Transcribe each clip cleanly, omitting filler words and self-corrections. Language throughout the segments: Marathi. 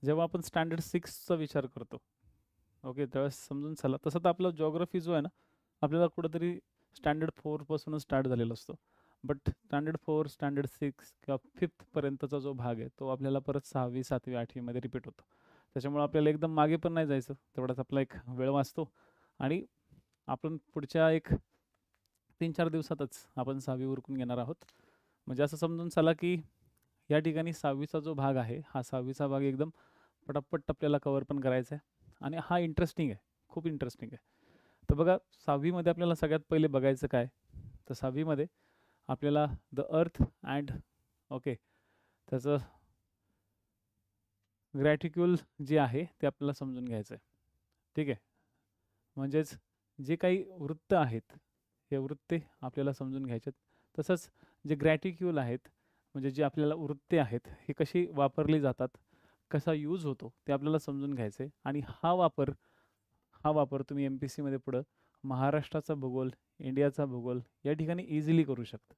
जेव्हा आपण स्टँडर्ड 6चा विचार करतो, ओके, त्यावेळेस समजून चला. तसं तर आपला जिओग्राफी जो आहे ना, आपल्याला कुठेतरी स्टँडर्ड 4 पासूनच स्टार्ट झालेला असतो. बट स्टँडर्ड 4, स्टँडर्ड 6 किंवा 5th पर्यंतचा जो भाग आहे तो आपल्याला परत 6वी, 7वी, 8वी मध्ये रिपीट होतो. त्याच्यामुळे आपल्याला एकदम मागे पण नाही जायचं. तेवढाच आपला एक वेळ वाचतो आणि आपण पुढच्या एक 3-4 दिवसातच आपण 6वी उरकून घेणार आहोत. म्हणजे असं समजून चला की या ठिकाणी 6वीचा जो भाग आहे, हा 6वीचा भाग एकदम पटापट आपल्याला कव्हर पण करायचा आहे आणि हा इंटरेस्टिंग आहे, खूप इंटरेस्टिंग आहे. तर बघा, 6वीमध्ये आपल्याला सगळ्यात पहिले बघायचं काय, तर 6वीमध्ये आपल्याला द अर्थ अँड, ओके, त्याचं ग्रॅटिक्यूल जे आहे ते आपल्याला समजून घ्यायचं आहे. ठीक आहे, म्हणजेच जे काही वृत्त आहेत हे वृत्ते आपल्याला समजून घ्यायचे. तसंच जे ग्रॅटिक्यूल आहेत, म्हणजे जे आपल्याला वृत्ते आहेत, हे कशी वापरली जातात, कसा यूज होतो ते आपल्याला समजून घ्यायचं आहे. आणि हा वापर तुम्ही MPSC मध्ये पुढं महाराष्ट्राचा भूगोल, इंडियाचा भूगोल या ठिकाणी इझिली करू शकता.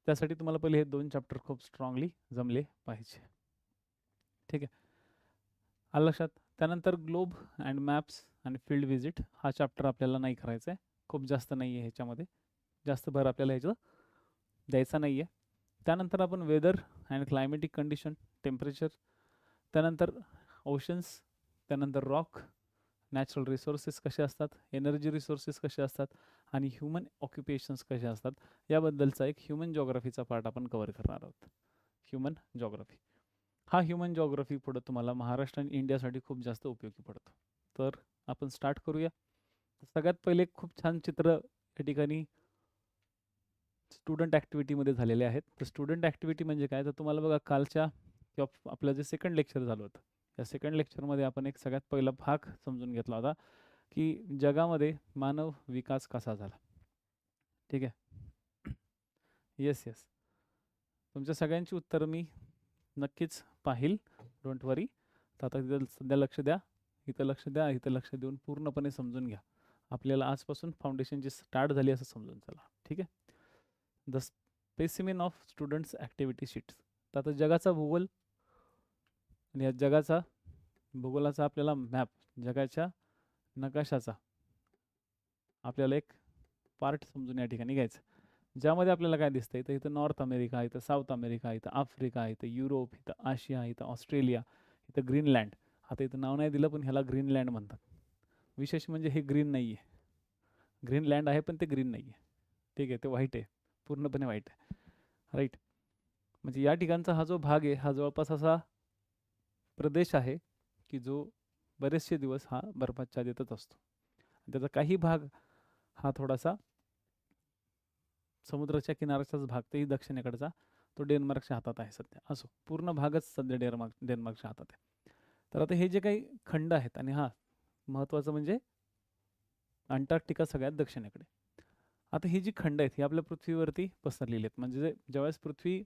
त्यासाठी तुम्हाला पहिले हे 2 चॅप्टर खूप स्ट्रॉंगली जमले पाहिजे. ठीक आहे, आलं लक्षात. त्यानंतर ग्लोब अँड मॅप्स आणि फील्ड व्हिजिट हा चॅप्टर आपल्याला नाही करायचा आहे, खूप जास्त नाही आहे ह्याच्यामध्ये, जास्त भर आपल्याला ह्याचं द्यायचा नाही आहे. त्यानंतर आपण weather and climatic condition, temperature, त्यानंतर ओशन्स, त्यानंतर रॉक, नॅचरल रिसोर्सेस कसे असतात, एनर्जी रिसोर्सेस कसे असतात आणि ह्युमन ऑक्युपेशन्स कसे असतात, याबद्दलचा एक ह्युमन जॉग्राफीचा पार्ट आपण कव्हर करणार आहोत. ह्युमन जॉग्राफी, हा ह्युमन जॉग्राफी पुढे तुम्हाला महाराष्ट्र आणि इंडियासाठी खूप जास्त उपयोगी पडतो. तर आपण स्टार्ट करूया. सगळ्यात पहिले खूप छान चित्र या ठिकाणी स्टुडंट ॲक्टिव्हिटीमध्ये झालेले आहेत. तर स्टुडंट ॲक्टिव्हिटी म्हणजे काय, तर तुम्हाला बघा कालच्या किंवा आपलं जे सेकंड लेक्चर झालं होतं, या सेकंड लेक्चरमध्ये आपण एक सगळ्यात पहिला भाग समजून घेतला होता की जगामध्ये मानव विकास कसा झाला. ठीक आहे, येस येस, तुमच्या सगळ्यांची उत्तरं मी नक्कीच पाहिल, डोंट वरी. तर आता तिथं सध्या लक्ष द्या, इथं लक्ष द्या, इथं लक्ष देऊन पूर्णपणे समजून घ्या. आपल्याला आजपासून फाउंडेशनची स्टार्ट झाली असं समजून चला. ठीक आहे, the specimen of students activity sheets. तर आता जगाचा भूगोल आणि या जगाचा भूगोलाचा आपल्याला मॅप, जगाच्या नकाशाचा आपल्याला एक पार्ट समजून या ठिकाणी घ्यायचं, ज्यामध्ये आपल्याला काय दिसतंय, तर इथं नॉर्थ अमेरिका, इथं साऊथ अमेरिका, इथं आफ्रिका, इथं युरोप, इथं आशिया, इथं ऑस्ट्रेलिया, इथं ग्रीनलँड. आता इथं नाव नाही दिलं पण ह्याला ग्रीनलँड म्हणतात. विशेष म्हणजे हे ग्रीन नाही आहे, ग्रीनलँड आहे पण ते ग्रीन नाही आहे. ठीक आहे, ते व्हाईट आहे, पूर्णपणे व्हाईट आहे, राईट. म्हणजे या ठिकाणचा हा जो भाग आहे हा जवळपास असा प्रदेश आहे की जो बरेचसे दिवस हा बर्फाच्छादितच असतो. त्याचा काही भाग हा थोडासा समुद्राच्या किनाऱ्याचाच भाग, तेही दक्षिणेकडचा, तो डेन्मार्कच्या हातात आहे सध्या. असो, पूर्ण भागच सध्या डेन्मार्कच्या हातात आहे. तर आता हे जे काही खंड आहेत, आणि हा महत्त्वाचं म्हणजे अंटार्क्टिका सगळ्यात दक्षिणेकडे. आता ही जी खंड आहेत ही आपल्या पृथ्वीवरती पसरलेली आहेत. म्हणजे ज्यावेळेस पृथ्वी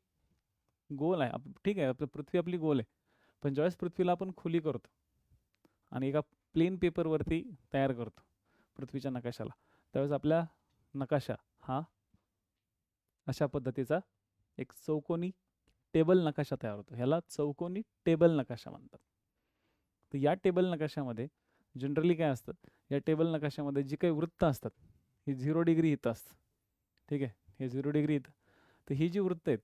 गोल आहे, ठीक आहे, पृथ्वी आपली गोल आहे, पण ज्यावेळेस पृथ्वीला आपण खुली करतो आणि एका प्लेन पेपरवरती तयार करतो पृथ्वीच्या नकाशाला, त्यावेळेस आपला नकाशा हा अशा पद्धतीचा एक चौकोनी टेबल नकाशा तयार होतो. ह्याला चौकोनी टेबल नकाशा म्हणतात. तर या टेबल नकाशामध्ये जनरली काय असतं, या टेबल नकाशामध्ये जी काही वृत्त असतात ही 0 डिग्री इथं असतं. ठीक आहे, हे 0 डिग्री इथं. तर ही जी वृत्त आहेत,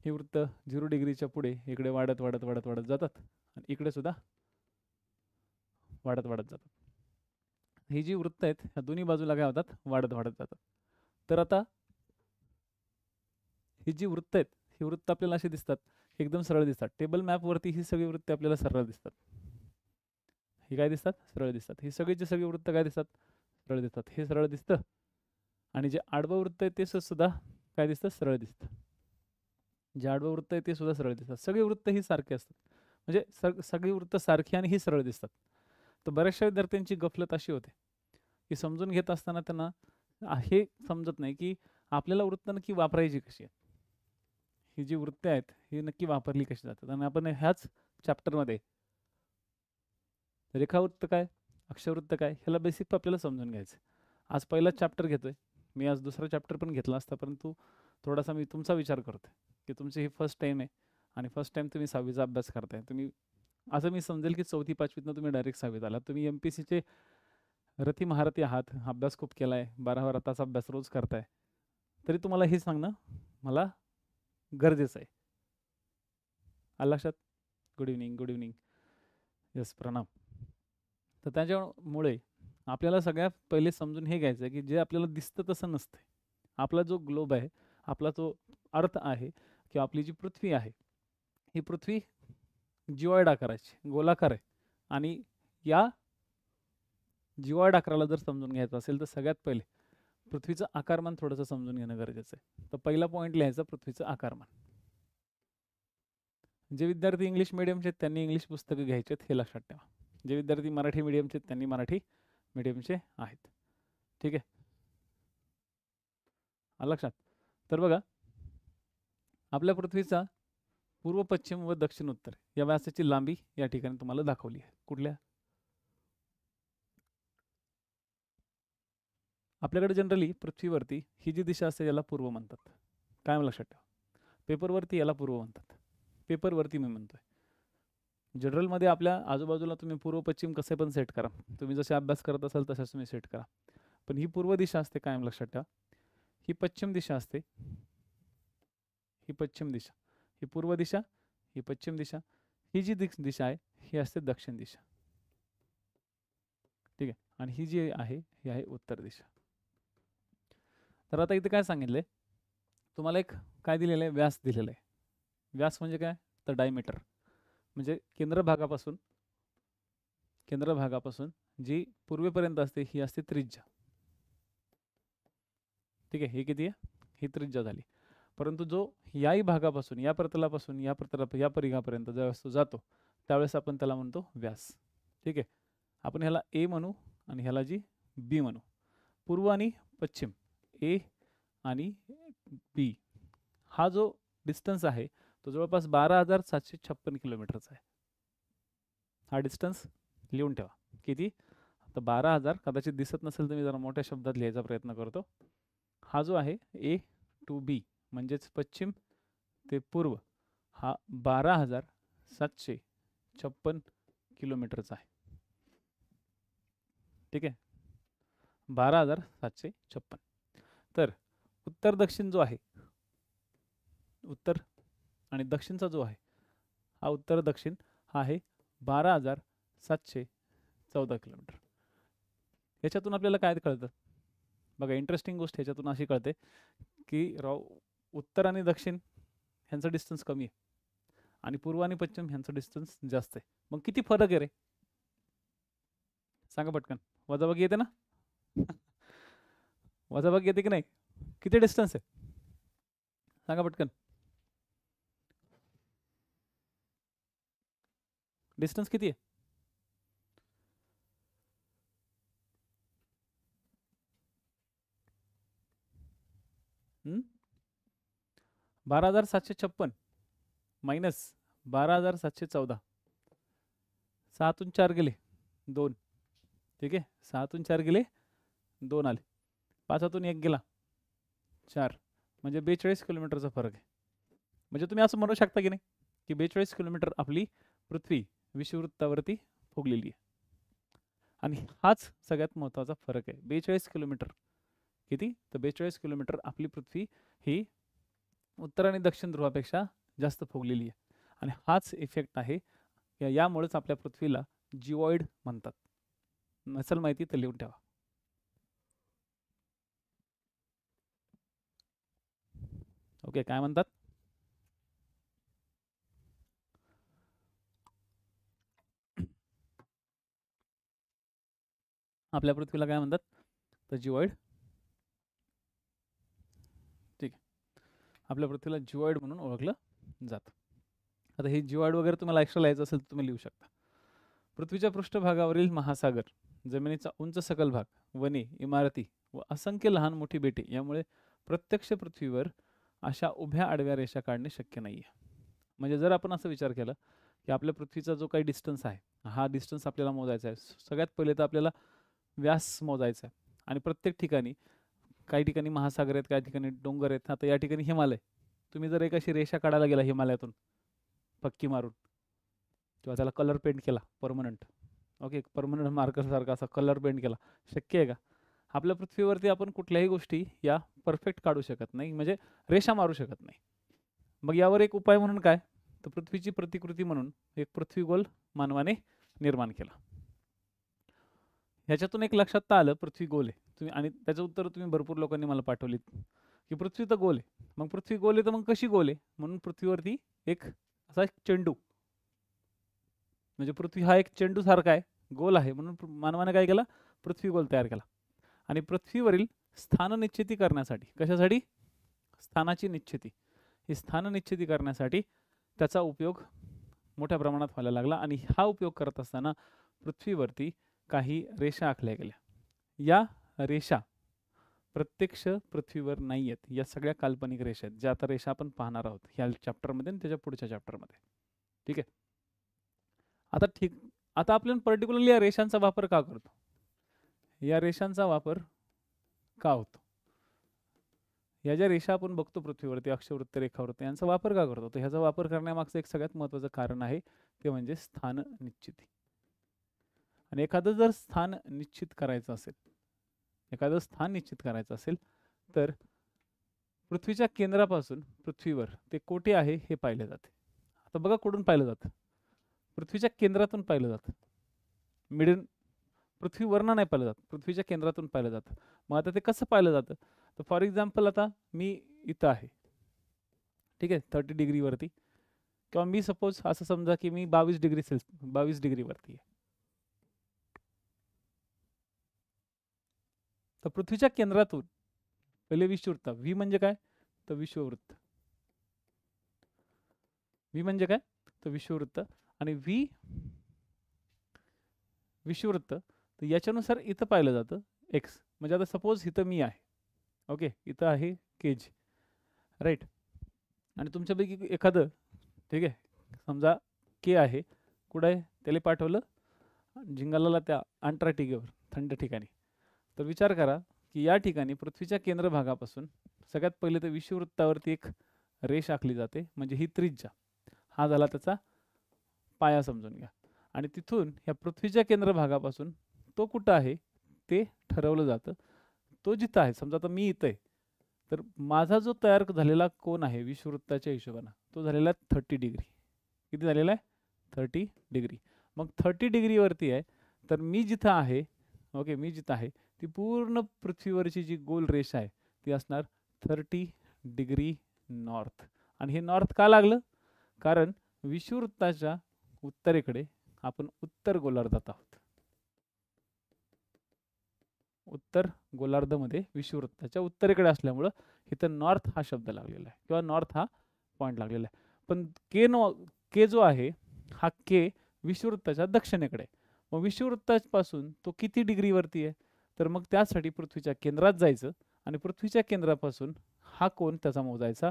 ही वृत्त 0 डिग्रीच्या पुढे इकडे वाढत वाढत वाढत वाढत जातात आणि इकडे सुद्धा वाढत वाढत जातात. ही जी वृत्त आहेत ह्या दोन्ही बाजूला काय होतात, वाढत वाढत जातात. तर आता ही जी वृत्त आहेत, ही वृत्त आपल्याला अशी दिसतात, एकदम सरळ दिसतात. टेबल मॅपवरती ही सगळी वृत्ते आपल्याला सरळ दिसतात. ही काय दिसतात, सरळ दिसतात. ही सगळीची सगळी वृत्त काय दिसतात, सरळ दिसतात. हे सरळ दिसतं आणि जे आडवं वृत्त आहे ते सुद्धा काय दिसतं, सरळ दिसतं. जे आडवं वृत्त आहे ते सुद्धा सरळ दिसतात. सगळी वृत्त ही सारखी असतात, म्हणजे सगळी वृत्त सारखी आणि ही सरळ दिसतात. तर बऱ्याचशा विद्यार्थ्यांची गफलत अशी होते की समजून घेत असताना त्यांना हे समजत नाही की आपल्याला वृत्त नक्की वापरायची कशी आहे, ही जी वृत्ते आहेत ही नक्की वापरली कशी जातात. आणि आपण ह्याच चॅप्टरमध्ये रेखावृत्त काय, अक्षवृत्त काय, ह्याला बेसिक आपल्याला समजून घ्यायचं. आज पहिला चॅप्टर घेतोय मी, आज दुसरा चॅप्टर पण घेतला असता, परंतु थोडासा मी तुमचा विचार करतोय की तुमची ही फर्स्ट टाईम आहे आणि फर्स्ट टाईम तुम्ही 6वीचा अभ्यास करताय. तुम्ही असं मी समजेल की 4थी 5वीतनं तुम्ही डायरेक्ट 6वीत आलात. तुम्ही MPSCचे रथी महारथी आहात, अभ्यास खूप केलाय, 12 तास अभ्यास रोज करताय, तरी तुम्हाला हे सांगणं मला गरजेचं आहे. आलं लक्षात? Good evening, good evening. Yes, प्रणाम. तर त्याच्यामुळे आपल्याला सगळ्यात पहिले समजून हे घ्यायचं आहे की जे आपल्याला दिसतं तसं नसतं. आपला जो ग्लोब आहे, आपला जो अर्थ आहे किंवा आपली जी पृथ्वी आहे, ही पृथ्वी जिओइड आकाराची, गोलाकार आहे. आणि या जिओइड आकाराला जर समजून घ्यायचं असेल तर सगळ्यात पहिले पृथ्वीचं आकारमान थोडंसं समजून घेणं गरजेचं आहे. तर पहिला पॉईंट लिहायचा पृथ्वीचं आकारमान. जे विद्यार्थी इंग्लिश मिडियमचे आहेत त्यांनी इंग्लिश पुस्तकं घ्यायचे आहेत, हे लक्षात ठेवा. जे विद्यार्थी मराठी मिडियमचे आहेत त्यांनी मराठी मिडियमचे आहेत. ठीक आहे, लक्षात. तर बघा, आपल्या पृथ्वीचा पूर्व, पश्चिम व दक्षिण, उत्तर या व्यासाची लांबी या ठिकाणी तुम्हाला दाखवली आहे. कुठल्या? आपल्याकडे जनरली पृथ्वीवरती ही जी दिशा असते याला पूर्व म्हणतात. काय लक्षात ठेवा, पेपरवरती याला पूर्व म्हणतात. पेपरवरती मी म्हणतोय. जनरलमध्ये आपल्या आजूबाजूला तुम्ही पूर्व पश्चिम कसे पण सेट करा, तुम्ही जसे अभ्यास करत असाल तसेच तुम्ही सेट करा. पण ही पूर्व दिशा असते, कायम लक्षात ठेवा. ही पश्चिम दिशा असते, ही पश्चिम दिशा, ही पूर्व दिशा, ही पश्चिम दिशा. ही जी दिशा आहे ही असते दक्षिण दिशा. ठीक आहे, आणि ही जी आहे ही आहे उत्तर दिशा. तर आता इथे काय सांगितलंय तुम्हाला, एक काय दिलेलं आहे, व्यास दिलेला आहे. व्यास म्हणजे काय, तर डायमीटर. म्हणजे केंद्रभागापासून जी पूर्वेपर्यंत असते ही असते त्रिज्या. ठीक आहे, ही किती आहे, ही त्रिज्या झाली. परंतु जो याही भागापासून, या प्रतलापासून या परिघापर्यंत ज्यावेळेस तो जातो त्यावेळेस आपण त्याला म्हणतो व्यास. ठीक आहे, आपण ह्याला ए म्हणू आणि ह्याला जी बी म्हणू. पूर्व आणि पश्चिम, ए आणि बी, हा जो डिस्टन्स आहे तो जवळपास 12,756 किलोमीटरचा आहे. हा डिस्टन्स लिहून ठेवा. किती? तर 12,000. कदाचित दिसत नसेल तर मी जरा मोठ्या शब्दात लिहायचा प्रयत्न करतो. हा जो आहे ए टू बी म्हणजेच पश्चिम ते पूर्व, हा 12,756 किलोमीटरचा आहे. ठीक आहे, 12,756. तर उत्तर दक्षिण जो आहे, उत्तर आणि दक्षिणचा जो आहे, हा उत्तर दक्षिण हा आहे 12,714 किलोमीटर. याच्यातून आपल्याला काय कळतं बघा, इंटरेस्टिंग गोष्ट ह्याच्यातून अशी कळते की उत्तर आणि दक्षिण ह्यांचं डिस्टन्स कमी आहे आणि पूर्व आणि पश्चिम ह्यांचं डिस्टन्स जास्त आहे. मग किती फरक आहे रे, सांगा पटकन. वजाबाकी येते ना वजाबाकी येते की नाही, किती डिस्टन्स आहे सांगा पटकन. डिस्टन्स किती आहे? हम्म, 12,756 मायनस 12,714. 6तून 4 गेले 2. ठीक आहे, 6तून 4 गेले 2 आले. 5तून 1 गेला 4, म्हणजे 42 किलोमीटरचा फरक आहे. म्हणजे तुम्ही असं म्हणू शकता की नाही की 42 किलोमीटर आपली पृथ्वी विषुववृत्तावरती फुगलेली आहे. आणि हाच सगळ्यात महत्त्वाचा फरक आहे. 42 किलोमीटर किती, तर 42 किलोमीटर आपली पृथ्वी ही उत्तर आणि दक्षिण ध्रुवापेक्षा जास्त फुगलेली आहे. आणि हाच इफेक्ट आहे, यामुळेच आपल्या पृथ्वीला जिओइड म्हणतात. नसेल माहिती तर लिहून ठेवा. ओके, काय म्हणतात? आपल्या पृथ्वीला काय म्हणतात, तर जिओइड. ठीक आहे, आपल्या पृथ्वीला जिओइड म्हणून ओळखलं जातं. आता हे जिओइड वगैरे तुम्हाला एक्स्ट्रा लिहायचं असेल तर तुम्ही लिहू शकता. पृथ्वीच्या पृष्ठभागावरील महासागर, जमिनीचा उंच सकल भाग, वने, इमारती व असंख्य लहान मोठी बेटे यामुळे प्रत्यक्ष पृथ्वीवर अशा उभ्या आडव्या रेषा काढणे शक्य नाही आहे. म्हणजे जर आपण असं विचार केला की आपल्या पृथ्वीचा जो काही डिस्टन्स आहे, हा डिस्टन्स आपल्याला मोजायचा आहे. सगळ्यात पहिले तर आपल्याला व्यास मोजायचा आहे. आणि प्रत्येक ठिकाणी, काही ठिकाणी महासागर आहेत, काही ठिकाणी डोंगर आहेत. आता या ठिकाणी हिमालय, तुम्ही जर एक अशी रेषा काढायला गेला हिमालयातून पक्की मारून, किंवा त्याला कलर पेंट केला परमनंट, ओके, परमनंट मार्कर सारखा असा कलर पेंट केला, शक्य आहे का? आपल्या पृथ्वीवरती आपण कुठल्याही गोष्टी या परफेक्ट काढू शकत नाही, म्हणजे रेषा मारू शकत नाही. मग यावर एक उपाय म्हणून काय, तर पृथ्वीची प्रतिकृती म्हणून एक पृथ्वीगोल मानवाने निर्माण केला. ह्याच्यातून एक लक्षात तर आलं पृथ्वी गोल आहे, तुम्ही, आणि त्याचं उत्तर तुम्ही भरपूर लोकांनी मला पाठवलीत की पृथ्वी तर गोल आहे. मग पृथ्वी गोल आहे तर मग कशी गोल आहे? म्हणून पृथ्वीवरती एक असा चेंडू, म्हणजे पृथ्वी हा एक चेंडू सारखा आहे, गोल आहे, म्हणून मानवाने काय केलं, पृथ्वी गोल तयार केला. आणि पृथ्वीवरील स्थान निश्चिती करण्यासाठी, कशासाठी? स्थानाची निश्चिती, ही स्थान निश्चिती करण्यासाठी त्याचा उपयोग मोठ्या प्रमाणात व्हायला लागला. आणि हा उपयोग करत असताना पृथ्वीवरती काही रेषा आखल्या गेल्या. या रेषा प्रत्यक्ष पृथ्वीवर नाही आहेत, या सगळ्या काल्पनिक रेषा आहेत, ज्या आता रेषा आपण पाहणार आहोत ह्या चॅप्टरमध्ये आणि त्याच्या पुढच्या चॅप्टरमध्ये. ठीक आहे, आता आपण पर्टिक्युलरली या रेषांचा वापर का करतो? या रेषांचा वापर का होतो? या ज्या रेषा आपण बघतो पृथ्वीवरती, अक्षवृत्त, रेखावृत्त, यांचा वापर का करतो? तर ह्याचा वापर करण्यामागचं एक सगळ्यात महत्त्वाचं कारण आहे, ते म्हणजे स्थान निश्चिती. आणि एखादं जर स्थान निश्चित करायचं असेल, तर पृथ्वीच्या केंद्रापासून पृथ्वीवर ते कोठे आहे हे पाहिले जाते. आता बघा कुठून पाहिलं जातं? पृथ्वीच्या केंद्रातून पाहिलं जातं. मिडन पृथ्वीवरनं नाही पाहिलं जात, पृथ्वीच्या केंद्रातून पाहिलं जातं. मग आता ते कसं पाहिलं जातं? तर फॉर एक्झाम्पल आता मी इथं आहे, ठीक आहे, 30 डिग्रीवरती, किंवा मी सपोज असं समजा की मी 22 डिग्रीवरती आहे. तर पृथ्वीच्या केंद्रातून पहिले विषुववृत्त, व्ही म्हणजे काय, तर विषुववृत्त, व्ही म्हणजे काय, तर विषुववृत्त. आणि व्ही विषुववृत्त, तर याच्यानुसार इथं पाहिलं जातं एक्स. म्हणजे आता सपोज इथं मी आहे, ओके, इथं आहे केज, राईट, आणि तुमच्यापैकी एखादं, ठीक आहे, समजा के आहे, कुठं आहे, त्याला पाठवलं जिंगालाला, त्या अंटार्क्टिकेवर, थंड ठिकाणी. तर विचार करा की या ठिकाणी पृथ्वीच्या केंद्रभागापासून सगळ्यात पहिले तर विषुववृत्तावरती एक रेष आखली जाते, म्हणजे ही त्रिज्या, हा झाला त्याचा पाया समजून घ्या. आणि तिथून ह्या पृथ्वीच्या केंद्रभागापासून तो कुठं आहे ते ठरवलं जातं. तो जिथं आहे, समजा आता मी इथं आहे, तर माझा जो तयार झालेला कोन आहे विषुववृत्ताच्या हिशोबानं, तो झालेला 30 डिग्री. किती झालेला आहे? 30 डिग्री. मग 30 डिग्रीवरती आहे, तर मी जिथं आहे, ओके, मी जिथं आहे ती पूर्ण पृथ्वीवरची जी गोल रेषा आहे ती असणार 30 डिग्री नॉर्थ. आणि हे नॉर्थ का लागलं? कारण विषुववृत्ताच्या उत्तरेकडे आपण उत्तर गोलार्धात आहोत. उत्तर गोलार्धामध्ये विषुववृत्ताच्या उत्तरेकडे असल्यामुळं इथं नॉर्थ हा शब्द लागलेला आहे, किंवा नॉर्थ हा पॉईंट लागलेला आहे. पण के जो आहे, हा के विषुववृत्ताच्या दक्षिणेकडे. मग विषुववृत्तापासून तो किती डिग्रीवरती आहे? तर मग त्यासाठी पृथ्वीच्या केंद्रात जायचं आणि पृथ्वीच्या केंद्रापासून हा कोन त्याचा मोजायचा.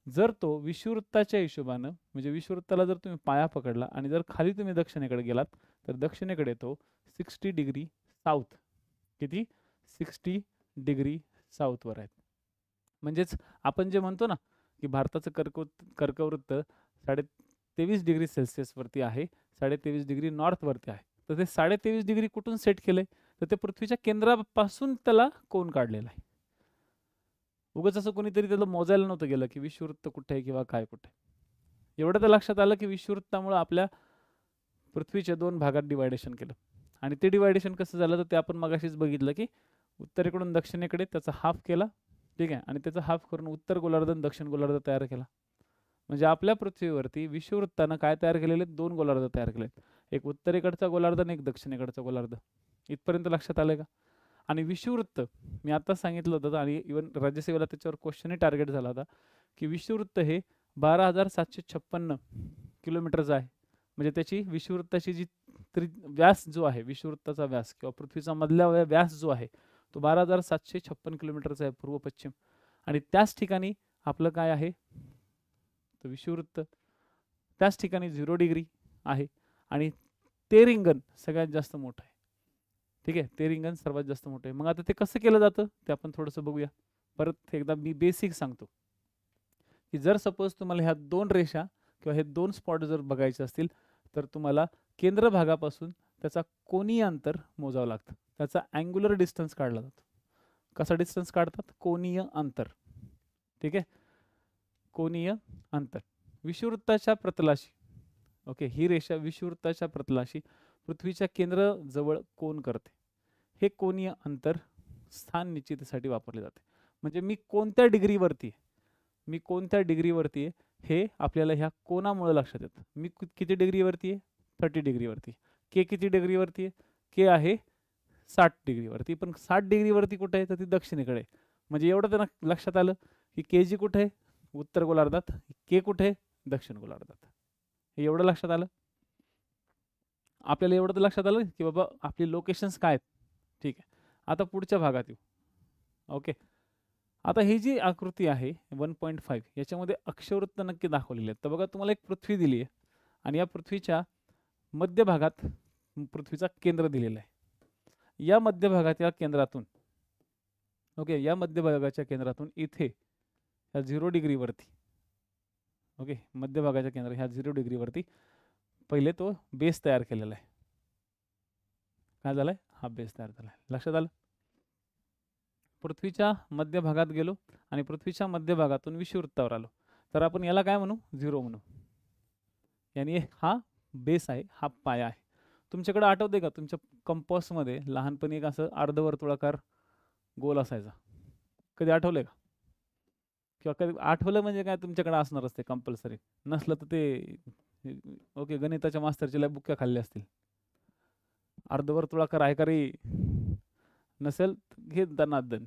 जर तो विषुववृत्ताच्या हिशोबानं, म्हणजे विषुववृत्ताला जर तुम्ही पाया पकडला आणि जर खाली तुम्ही दक्षिणेकडे गेलात, तर दक्षिणेकडे तो 60 डिग्री साऊथ, किती, 60 डिग्री साऊथवर आहेत. म्हणजेच आपण जे म्हणतो ना की भारताचं कर्कवृत्त 23.5 डिग्री सेल्सिअसवरती आहे, 23.5 डिग्री नॉर्थवरती आहे. तर ते 23.5 डिग्री कुठून सेट केलंय? तर ते पृथ्वीच्या केंद्रापासून त्याला कोन काढलेला आहे. उगाच असं कोणीतरी त्याला मोजायला नव्हतं गेलं की विषुववृत्त कुठे आहे किंवा काय कुठे. एवढं तर लक्षात आलं की विषुववृत्तामुळे आपल्या पृथ्वीच्या 2 भागात डिवायडेशन केलं. आणि ते डिवायडेशन कसं झालं तर ते आपण मगाशीच बघितलं की उत्तरेकडून दक्षिणेकडे त्याचा हाफ केला, ठीक आहे, आणि त्याचा हाफ करून उत्तर गोलार्ध आणि दक्षिण गोलार्ध तयार केला. म्हणजे आपल्या पृथ्वीवरती विषुववृत्तानं काय तयार केलेले? 2 गोलार्ध तयार केलेत, एक उत्तरेकडचा गोलार्ध आणि एक दक्षिणेकडचा गोलार्ध. इथपर्यंत लक्षात आलंय का? आणि विषुववृत्त मी आत्ताच सांगितलं होतं, आणि इव्हन राज्यसेवेला त्याच्यावर क्वेश्चनही टार्गेट झाला होता की विषुववृत्त हे 12,756 किलोमीटरचं आहे. म्हणजे त्याची विषुववृत्ताची जी व्यास जो आहे, विषुववृत्ताचा व्यास किंवा पृथ्वीचा मधला व्यास जो आहे तो 12,756 किलोमीटरचा आहे, पूर्व पश्चिम. आणि त्याच ठिकाणी आपलं काय आहे, तर विषुववृत्त त्याच ठिकाणी 0 डिग्री आहे. आणि ते रिंगण सगळ्यात जास्त मोठं आहे, ठीक आहे, ते रिंगण सर्वात जास्त मोठं आहे. मग आता ते कसं केलं जातं ते आपण थोडंसं बघूया. परत एकदा मी बेसिक सांगतो की जर सपोज तुम्हाला ह्या 2 रेषा किंवा हे 2 स्पॉट जर बघायचे असतील, तर तुम्हाला केंद्र भागापासून त्याचा कोनीय अंतर मोजावं लागतं. त्याचा अँग्युलर डिस्टन्स काढला जातो. कसा डिस्टन्स काढतात? कोनीय अंतर. ठीक आहे, कोनीय अंतर. विषुववृत्ताच्या प्रतलाशी, ओके, ही रेषा विषुववृत्ताच्या प्रतलाशी पृथ्वीच्या केंद्र जवळ कोन करते. हे कोनीय अंतर स्थान निश्चितीसाठी वापरले जाते. म्हणजे मी कोणत्या डिग्रीवरती आहे, मी कोणत्या डिग्रीवरती आहे हे आपल्याला ह्या कोनामुळे लक्षात येतं. मी किती डिग्रीवरती आहे? 30 डिग्रीवरती. के किती डिग्रीवरती आहे? के आहे 60 डिग्रीवरती. पण 60 डिग्रीवरती कुठे आहे? तर ती दक्षिणेकडे. म्हणजे एवढं त्यांना लक्षात आलं की के जी कुठे आहे? उत्तर गोलार्धात. के कुठे आहे? दक्षिण गोलार्धात. हे एवढं लक्षात आलं. आपल्याला एवढं तर लक्षात आलं की बाबा आपली लोकेशन्स काय आहेत. ठीक आहे, आता पुढच्या भागात येऊ. ओके, आता ही जी आकृती आहे 1.5 याच्यामध्ये अक्षवृत्त नक्की दाखवलेले आहेत. तर बघा, तुम्हाला एक पृथ्वी दिली आहे आणि या पृथ्वीच्या मध्यभागात पृथ्वीचा केंद्र दिलेला आहे. या मध्यभागाच्या केंद्रातून, ओके, या मध्यभागाच्या केंद्रातून इथे ह्या 0 डिग्रीवरती, ओके, मध्यभागाच्या केंद्र ह्या 0 डिग्रीवरती पहिले तो बेस तयार केलेला आहे. काय झालाय? हा बेस तयार झालाय. लक्षात आलं? पृथ्वीच्या मध्यभागात गेलो आणि पृथ्वीच्या मध्यभागातून विषुववृत्तावर आलो, तर आपण याला काय म्हणू? 0 म्हणू. यानी हा बेस आहे, हा पाया आहे. तुमच्याकडे आठवते का तुमच्या कंपासमध्ये लहानपणी एक असं अर्धवर्तुळाकार गोल असायचा? कधी आठवलंय का? किंवा कधी आठवलं म्हणजे काय, तुमच्याकडे असणारच ते कंपल्सरी. नसलं तर ते ओके, गणिताच्या मास्तरच्या बुक्या खाल्ल्या असतील. अर्धवर्तुळाकार आहे का रे? नसेल घे दनादन.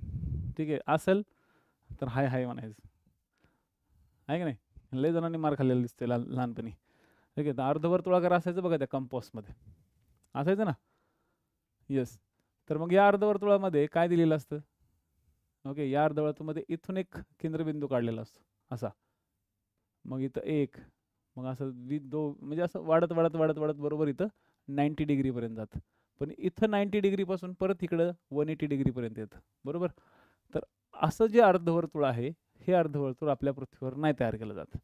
ठीक आहे, असेल तर हाय हाय म्हणायचं. आहे का नाही? लय जणांनी मार खाल्लेला दिसते लहानपणी. ठीक आहे, तर अर्धवर्तुळाकार असायचं बघा त्या कंपासमध्ये, असायचं ना? येस. तर मग या अर्धवर्तुळामध्ये काय दिलेलं असतं? ओके, या अर्धवर्तुळामध्ये इथून एक केंद्रबिंदू काढलेला असतो असा. मग इथं एक, मग असं म्हणजे असं वाढत वाढत वाढत वाढत बरोबर इथं 90 डिग्रीपर्यंत जातं. पण इथं 90 डिग्रीपासून परत इकडं 180 डिग्रीपर्यंत येतं. बरोबर? तर असं जे अर्धवर्तुळ आहे, हे अर्धवर्तुळ आपल्या पृथ्वीवर नाही तयार केलं जात.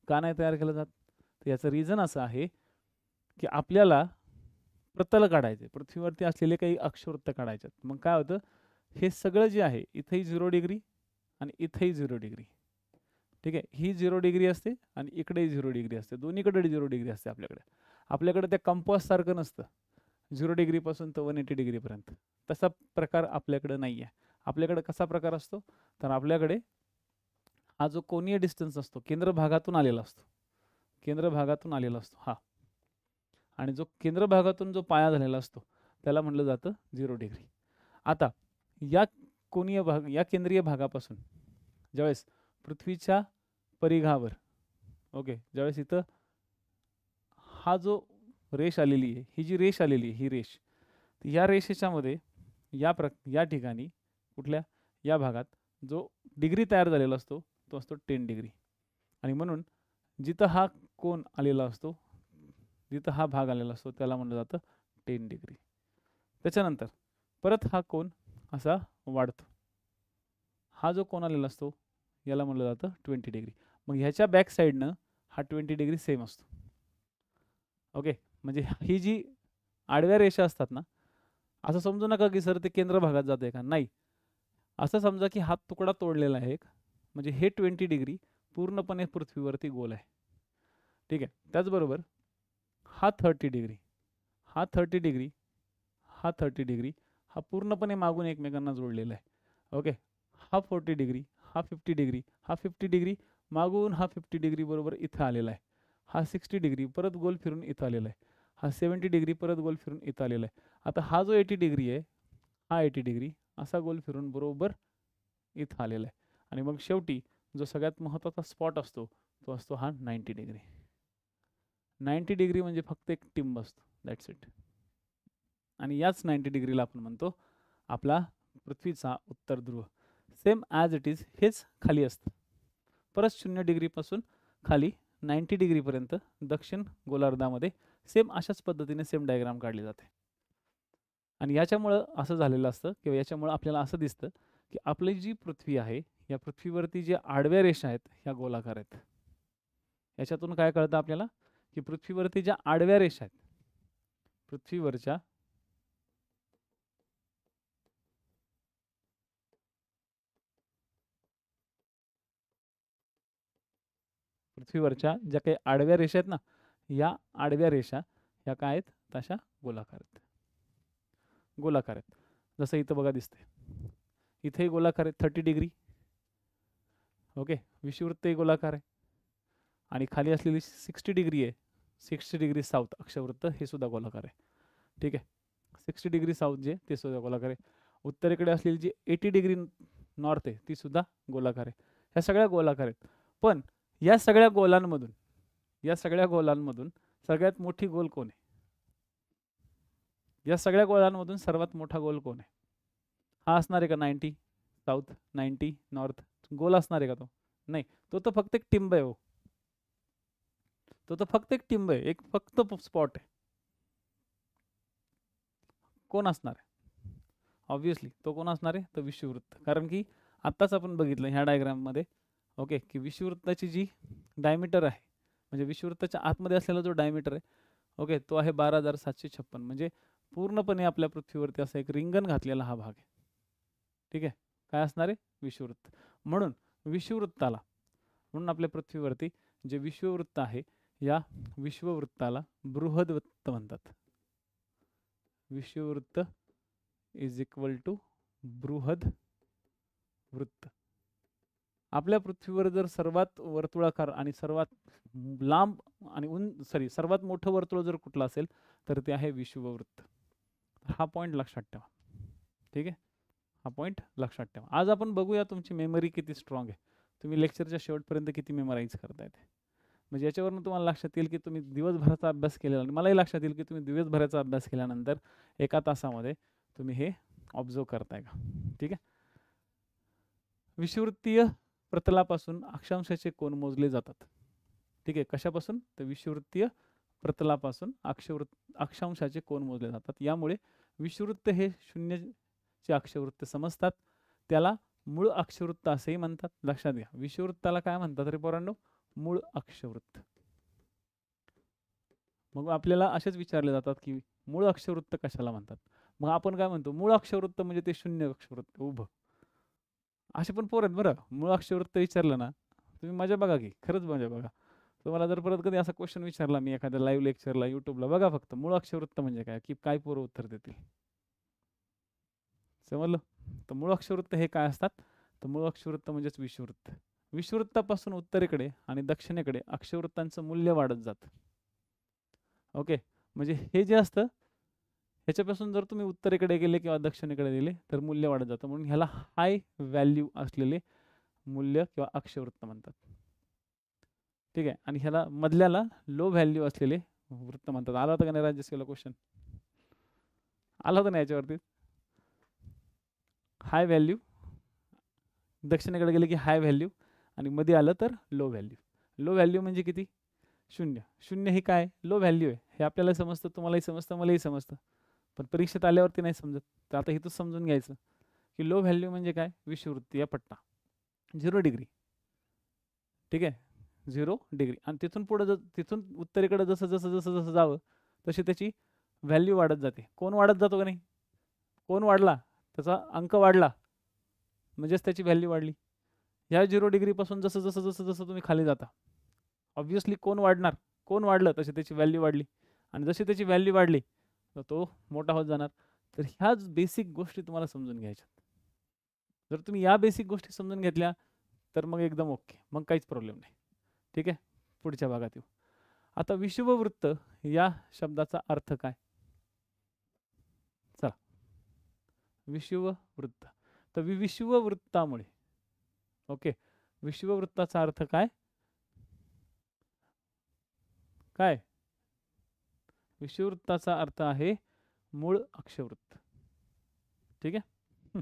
का नाही तयार केलं जात? तर याचं रिझन असं आहे की आपल्याला प्रतल काढायचे, पृथ्वीवरती असलेले काही अक्षवृत्त काढायचे. मग काय होतं, हे सगळं जे आहे इथेही 0 डिग्री आणि इथेही 0 डिग्री. ठीक आहे, ही 0 डिग्री असते आणि इकडेही 0 डिग्री असते. दोन्हीकडे 0 डिग्री असते आपल्याकडे. आपल्याकडे त्या कंपास सारखं नसतं 0 डिग्रीपासून तर 180 डिग्रीपर्यंत. तसा प्रकार आपल्याकडे नाही आहे. आपल्याकडे कसा प्रकार असतो, तर आपल्याकडे हा जो कोनीय डिस्टन्स असतो केंद्र भागातून आलेला असतो, केंद्र भागातून आलेला असतो हा. आणि जो केंद्र भागातून जो पाया झालेला असतो त्याला म्हटलं जातं 0 डिग्री. आता या कोनीय भाग, या केंद्रीय भागापासून ज्यावेळेस पृथ्वीच्या परिघावर, ओके, ज्यावेळेस इथं हा जो रेष आलेली आहे, ही जी रेष आलेली आहे, ही रेष, या रेषेच्या मध्ये या ठिकाणी कुठल्या या भागात जो डिग्री तयार झालेला असतो तो असतो 10 डिग्री. आणि म्हणून जिथं हा कोन आलेला असतो, जिथं हा भाग आलेला असतो त्याला म्हणलं जातं 10 डिग्री. त्याच्यानंतर परत हा कोन असा वाढतो. हा जो कोन आलेला असतो याला म्हणलं जातं 20 डिग्री. मग ह्याच्या बॅक साईडनं हा 20 डिग्री सेम असतो. ओके, म्हणजे ही जी आडव्या रेषा असतात ना, असं समजू नका की सर ते केंद्र भागात जाते का, नाही. असं समजा की हा तुकडा तोडलेला आहे एक, म्हणजे हे 20 डिग्री पूर्णपणे पृथ्वीवरती गोल आहे. ठीक आहे, त्याचबरोबर हा 30 डिग्री, हा 30 डिग्री, हा 30 डिग्री हा पूर्णपणे मागून एकमेकांना जोडलेला आहे. ओके, हा 40 डिग्री, हा 50 डिग्री, हा 50 डिग्री मागून हा 50 डिग्री बरोबर इथं आलेला आहे. हा 60 डिग्री परत गोल फिरून इथं आलेला आहे. हा 70 डिग्री परत गोल फिरून इथं आलेला आहे. आता हा जो 80 डिग्री आहे, हा 80 डिग्री असा गोल फिरून बरोबर इथं आलेला आहे. आणि मग शेवटी जो सगळ्यात महत्त्वाचा स्पॉट असतो तो असतो हा 90 डिग्री. 90 डिग्री म्हणजे फक्त एक टिंब असतो, दॅट्स इट. आणि याच 90 डिग्रीला आपण म्हणतो आपला पृथ्वीचा उत्तर ध्रुव. सेम ॲज इट इज हेच खाली असतं. परत 0 डिग्रीपासून खाली 90 डिग्रीपर्यंत दक्षिण गोलार्धामध्ये सेम अशाच पद्धतीने सेम डायग्राम काढली जाते. आणि याच्यामुळं असं झालेलं असतं किंवा याच्यामुळं आपल्याला असं दिसतं की आपली जी पृथ्वी आहे, या पृथ्वीवरती जे आडव्या रेषा आहेत ह्या गोलाकार आहेत. याच्यातून काय कळतं आपल्याला की पृथ्वीवरती ज्या आडव्या रेषा आहेत, पृथ्वीवरच्या ज्या काही आडव्या रेषा आहेत ना, या आडव्या रेषा ह्या काय आहेत, तशा गोलाकार आहेत. गोलाकार आहेत. जसं इथं बघा दिसते, इथे गोलाकार आहे 30 डिग्री. ओके, विषुवृत्तही गोलाकार आहे. आणि खाली असलेली 60 डिग्री आहे, 60 डिग्री साऊथ अक्षवृत्त, हे सुद्धा गोलाकार आहे. ठीक आहे, 60 डिग्री साऊथ जे ते सुद्धा गोलाकार आहे. उत्तरेकडे असलेली जी 80 डिग्री नॉर्थ आहे ती सुद्धा गोलाकार आहे. ह्या सगळ्या गोलाकार आहेत. पण या सगळ्या गोलांमधून सगळ्यात मोठी गोल कोण आहे? या सगळ्या गोलांमधून सर्वात मोठा गोल कोण आहे? हा असणार आहे का 90 साऊथ, 90 नॉर्थ? गोल असणार आहे का तो? नाही, तो तर फक्त एक टिंब आहे. हो, तो तर फक्त एक टिंब आहे, एक फक्त स्पॉट आहे. कोण असणार आहे? ऑब्विसली तो कोण असणार आहे? तर विषुववृत्त. कारण की आत्ताच आपण बघितलं ह्या डायग्राममध्ये, ओके, की विषुववृत्ताची जी डायमीटर आहे, म्हणजे विषुववृत्ताच्या आतमध्ये असलेला जो डायमीटर आहे, ओके, तो आहे 12,756. म्हणजे पूर्णपणे आपल्या पृथ्वीवरती असा एक रिंगण घातलेला हा भाग आहे. ठीक आहे, काय असणार आहे? विषुववृत्त. म्हणून आपल्या पृथ्वीवरती जे विश्ववृत्त आहे, या विश्ववृत्ताला बृहद्वृत्त म्हणतात. विश्ववृत्त इज इक्वल टू बृहद वृत्त. आपल्या पृथ्वीवर जर सर्वात वर्तुळाकार आणि सर्वात लांब आणि सर्वात मोठं वर्तुळ जर कुठलं असेल तर ते आहे विषुववृत्त. हा पॉईंट लक्षात ठेवा. ठीक आहे, हा पॉईंट लक्षात ठेवा. आज आपण बघूया तुमची मेमरी किती स्ट्रॉंग आहे, तुम्ही लेक्चरच्या शेवटपर्यंत किती मेमराईज करता येते. म्हणजे याच्यावरून तुम्हाला लक्षात येईल की तुम्ही दिवसभराचा अभ्यास केलेला, आणि मलाही लक्षात येईल की तुम्ही दिवसभराचा अभ्यास केल्यानंतर एका तासामध्ये तुम्ही हे ऑब्झर्व करताय का. ठीक आहे, विषुववृत्तीय प्रतलापासून अक्षांशाचे कोन मोजले जातात. ठीक आहे, कशापासून? तर विषुववृत्तीय प्रतलापासून अक्षांशाचे कोन मोजले जातात. यामुळे विषुववृत्त हे शून्यचे अक्षवृत्त समजतात. त्याला मूळ अक्षवृत्त असेही म्हणतात. लक्षात घ्या, विषुववृत्ताला काय म्हणतात रे पोरांनो? मूळ अक्षवृत्त. मग आपल्याला असेच विचारले जातात की मूळ अक्षवृत्त कशाला म्हणतात. मग आपण काय म्हणतो? मूळ अक्षवृत्त म्हणजे ते शून्य अक्षवृत्त उभं. असे पण पोर आहेत बरं. मूळ अक्षवृत्त विचारलं ना, तुम्ही मजा बघा की, खरंच मजा बघा. तुम्हाला जर परत कधी असा क्वेश्चन विचारला मी एखाद्या लाईव्ह लेक्चरला युट्यूबला, बघा फक्त मूळ अक्षवृत्त म्हणजे काय, की काय पोरं उत्तर देतील. समजलं? तर मूळ अक्षवृत्त हे काय असतात? तर मूळ अक्षवृत्त म्हणजेच विषुववृत्त. विषुववृत्तापासून उत्तरेकडे आणि दक्षिणेकडे अक्षवृत्तांचं मूल्य वाढत जातं. ओके, म्हणजे हे जे असतं ह्याच्यापासून जर तुम्ही उत्तरेकडे गेले किंवा दक्षिणेकडे गेले तर मूल्य वाढत जातं. म्हणून ह्याला हाय व्हॅल्यू असलेले मूल्य किंवा अक्षवृत्त म्हणतात. ठीक आहे, आणि ह्याला मधल्याला लो व्हॅल्यू असलेले वृत्त म्हणतात. आला होता का नाही राजेश क्वेश्चन? आला होता ना याच्यावरती? हाय व्हॅल्यू, दक्षिणेकडे गेले की हाय व्हॅल्यू, आणि मध्ये आलं तर लो व्हॅल्यू. लो व्हॅल्यू म्हणजे किती? शून्य. शून्य हे काय? लो व्हॅल्यू आहे. हे आपल्याला समजतं, तुम्हालाही समजतं, मलाही समजतं. पण परीक्षेत आल्यावरती नाही समजत. तर आता इथं समजून घ्यायचं की लो व्हॅल्यू म्हणजे काय? विषुववृत्त या पट्टा 0 डिग्री. ठीक आहे, 0 डिग्री. आणि तिथून पुढे तिथून उत्तरेकडे जसं जसं जसं जसं जावं तशी त्याची व्हॅल्यू वाढत जाते. कोण वाढत जातो का नाही? कोण वाढला त्याचा अंक वाढला म्हणजेच त्याची व्हॅल्यू वाढली. ह्या 0 डिग्रीपासून जसं जसं जसं जसं तुम्ही खाली जाता, ऑब्व्हियसली कोण वाढणार? कोण वाढलं तशी त्याची व्हॅल्यू वाढली, आणि जशी त्याची व्हॅल्यू वाढली तर तो मोठा होत जाणार. तर ह्याच बेसिक गोष्टी तुम्हाला समजून घ्यायच्या. जर तुम्ही या बेसिक गोष्टी समजून घेतल्या तर मग एकदम ओके, मग काहीच प्रॉब्लेम नाही. ठीक आहे, पुढच्या भागात येऊ. आता विषुववृत्त या शब्दाचा अर्थ काय? चला, विषुववृत्त. तर विषुववृत्तामुळे, ओके, विषुववृत्ताचा अर्थ काय? काय? विषुववृत्ताचा अर्थ आहे मूळ अक्षवृत्त. ठीक आहे,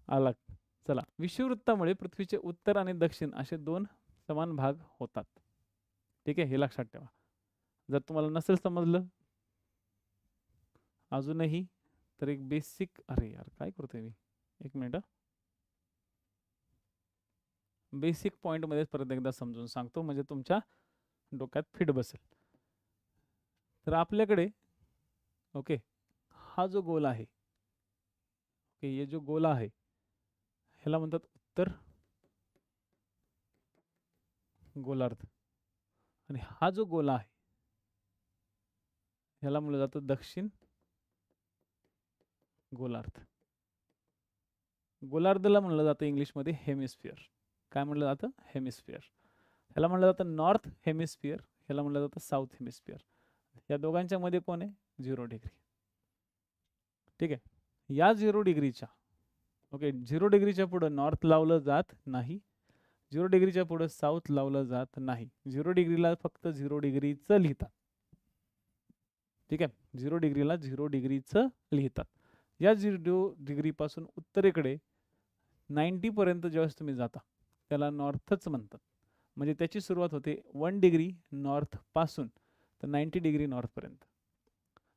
आला. चला, विषुववृत्तामुळे पृथ्वीचे उत्तर आणि दक्षिण असे 2 समान भाग होतात. ठीक आहे, हे लक्षात ठेवा. जर तुम्हाला नसेल समजलं अजूनही तर एक बेसिक, अरे यार काय करतोय मी, एक मिनिट, बेसिक पॉइंट मध्ये परत एकदा समजून सांगतो म्हणजे तुमच्या डोक्यात फिट बसेल. तर आपल्याकडे ओके हा जो गोला आहे, ओके हे जो गोला आहे ह्याला म्हणतात उत्तर गोलार्ध, आणि हा जो गोला आहे ह्याला म्हणलं जातं दक्षिण गोलार्ध. गोलार्धला म्हणलं जातं इंग्लिशमध्ये हेमिस्फिअर. काय म्हणलं जातं? हेमिस्फिअर. ह्याला म्हणलं जातं नॉर्थ हेमिस्फिअर, ह्याला म्हणलं जातं साऊथ हेमिस्फिअर. या दोघांच्या मध्ये कोण आहे? 0 डिग्री. ठीक आहे. या 0 डिग्रीच्या ओके 0 डिग्रीच्या पुढे नॉर्थ लावलं जात नाही, 0 डिग्रीच्या पुढे साऊथ लावलं जात नाही. 0 डिग्रीला फक्त 0 डिग्रीचं लिहितात. ठीक आहे. 0 डिग्रीला 0 डिग्रीचं लिहितात. या 0 डिग्रीपासून उत्तरेकडे 90 पर्यंत ज्यावेळेस तुम्ही जाता त्याला नॉर्थच म्हणतात. म्हणजे त्याची सुरुवात होते 1 डिग्री नॉर्थ पासून तर 90 डिग्री नॉर्थ पर्यंत.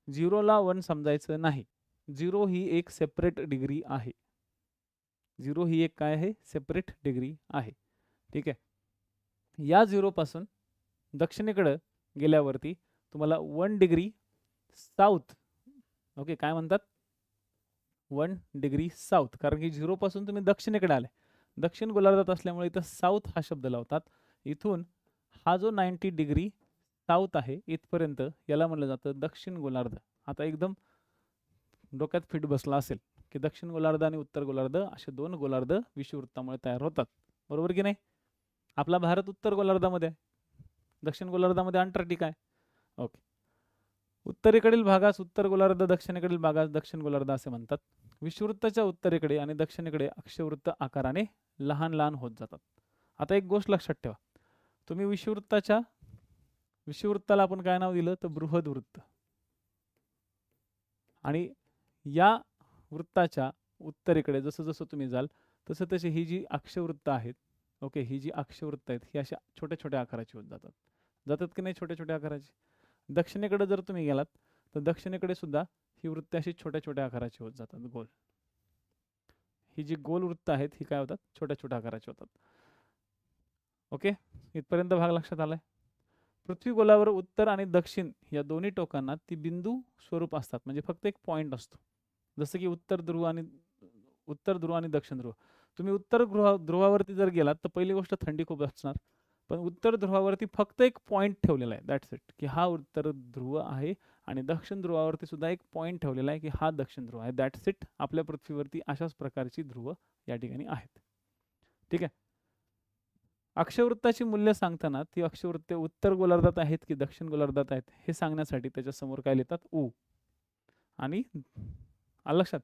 0ला 1 समजायचं नाही. 0 ही एक सेपरेट डिग्री आहे. 0 ही एक काय आहे? सेपरेट डिग्री आहे. ठीक आहे. या 0 पासून दक्षिणेकडे गेल्यावरती तुम्हाला 1 डिग्री साऊथ, ओके काय म्हणतात? 1 डिग्री साऊथ, कारण की 0 पासून तुम्ही दक्षिणेकडे आले, दक्षिण गोलार्धात असल्यामुळे इथं साऊथ हा शब्द लावतात. इथून हा जो 90 डिग्री साऊथ आहे इथपर्यंत याला म्हणलं जातं दक्षिण गोलार्ध. आता एकदम डोक्यात फिट बसला असेल की दक्षिण गोलार्ध आणि उत्तर गोलार्ध असे 2 गोलार्ध विषुववृत्तामुळे तयार होतात. बरोबर की नाही? आपला भारत उत्तर गोलार्धामध्ये आहे, दक्षिण गोलार्धामध्ये अंटार्क्टिका आहे. ओके. उत्तरेकडील भागास उत्तर गोलार्ध, दक्षिणेकडील भागास दक्षिण गोलार्ध असे म्हणतात. विषुववृत्ताच्या उत्तरेकडे आणि दक्षिणेकडे अक्षवृत्त आकाराने लहान लहान होत जातात. आता एक गोष्ट लक्षात ठेवा, तुम्ही विषुववृत्ताला आपण काय नाव दिलं तर बृहदवृत्त, आणि या वृत्ताच्या उत्तरेकडे जसं जसं तुम्ही जाल तसं तसे ही जी अक्षवृत्त आहेत, ओके ही जी अक्षवृत्त आहेत ही अशा छोट्या छोट्या आकाराची होत जातात की नाही? छोट्या छोट्या आकाराची. दक्षिणेकडे जर तुम्ही गेलात तर दक्षिणेकडे सुद्धा ही वृत्ते अशी छोट्या छोट्या आकाराची होत जातात. गोल, ही जी गोल वृत्त आहेत ही काय होतात? छोट्या छोट्या आकाराची होतात. ओके, इथपर्यंत भाग लक्षात आलाय? पृथ्वी गोलावर उत्तर आणि दक्षिण या दोन्ही टोकांना ती बिंदू स्वरूप असतात, म्हणजे फक्त एक पॉइंट असतो. जसं की उत्तर ध्रुव आणि दक्षिण ध्रुव. तुम्ही उत्तर ध्रुवावरती जर गेलात तर पहिली गोष्ट थंडी खूप असणार, पण उत्तर ध्रुवावरती फक्त एक पॉइंट ठेवलेला आहे, दॅट्स इट, की हा उत्तर ध्रुव आहे. आणि दक्षिण ध्रुवावरती सुद्धा एक पॉइंट ठेवलेला आहे की हा दक्षिण ध्रुव आहे, दॅट्स इट. आपल्या पृथ्वीवरती अशाच प्रकारची ध्रुव या ठिकाणी आहेत. ठीक आहे. अक्षवृत्ताची मूल्य सांगताना ती अक्षवृत्ते उत्तर गोलार्धात आहेत की दक्षिण गोलार्धात आहेत हे सांगण्यासाठी त्याच्या समोर काय लिहितात? उ. आणि लक्षात,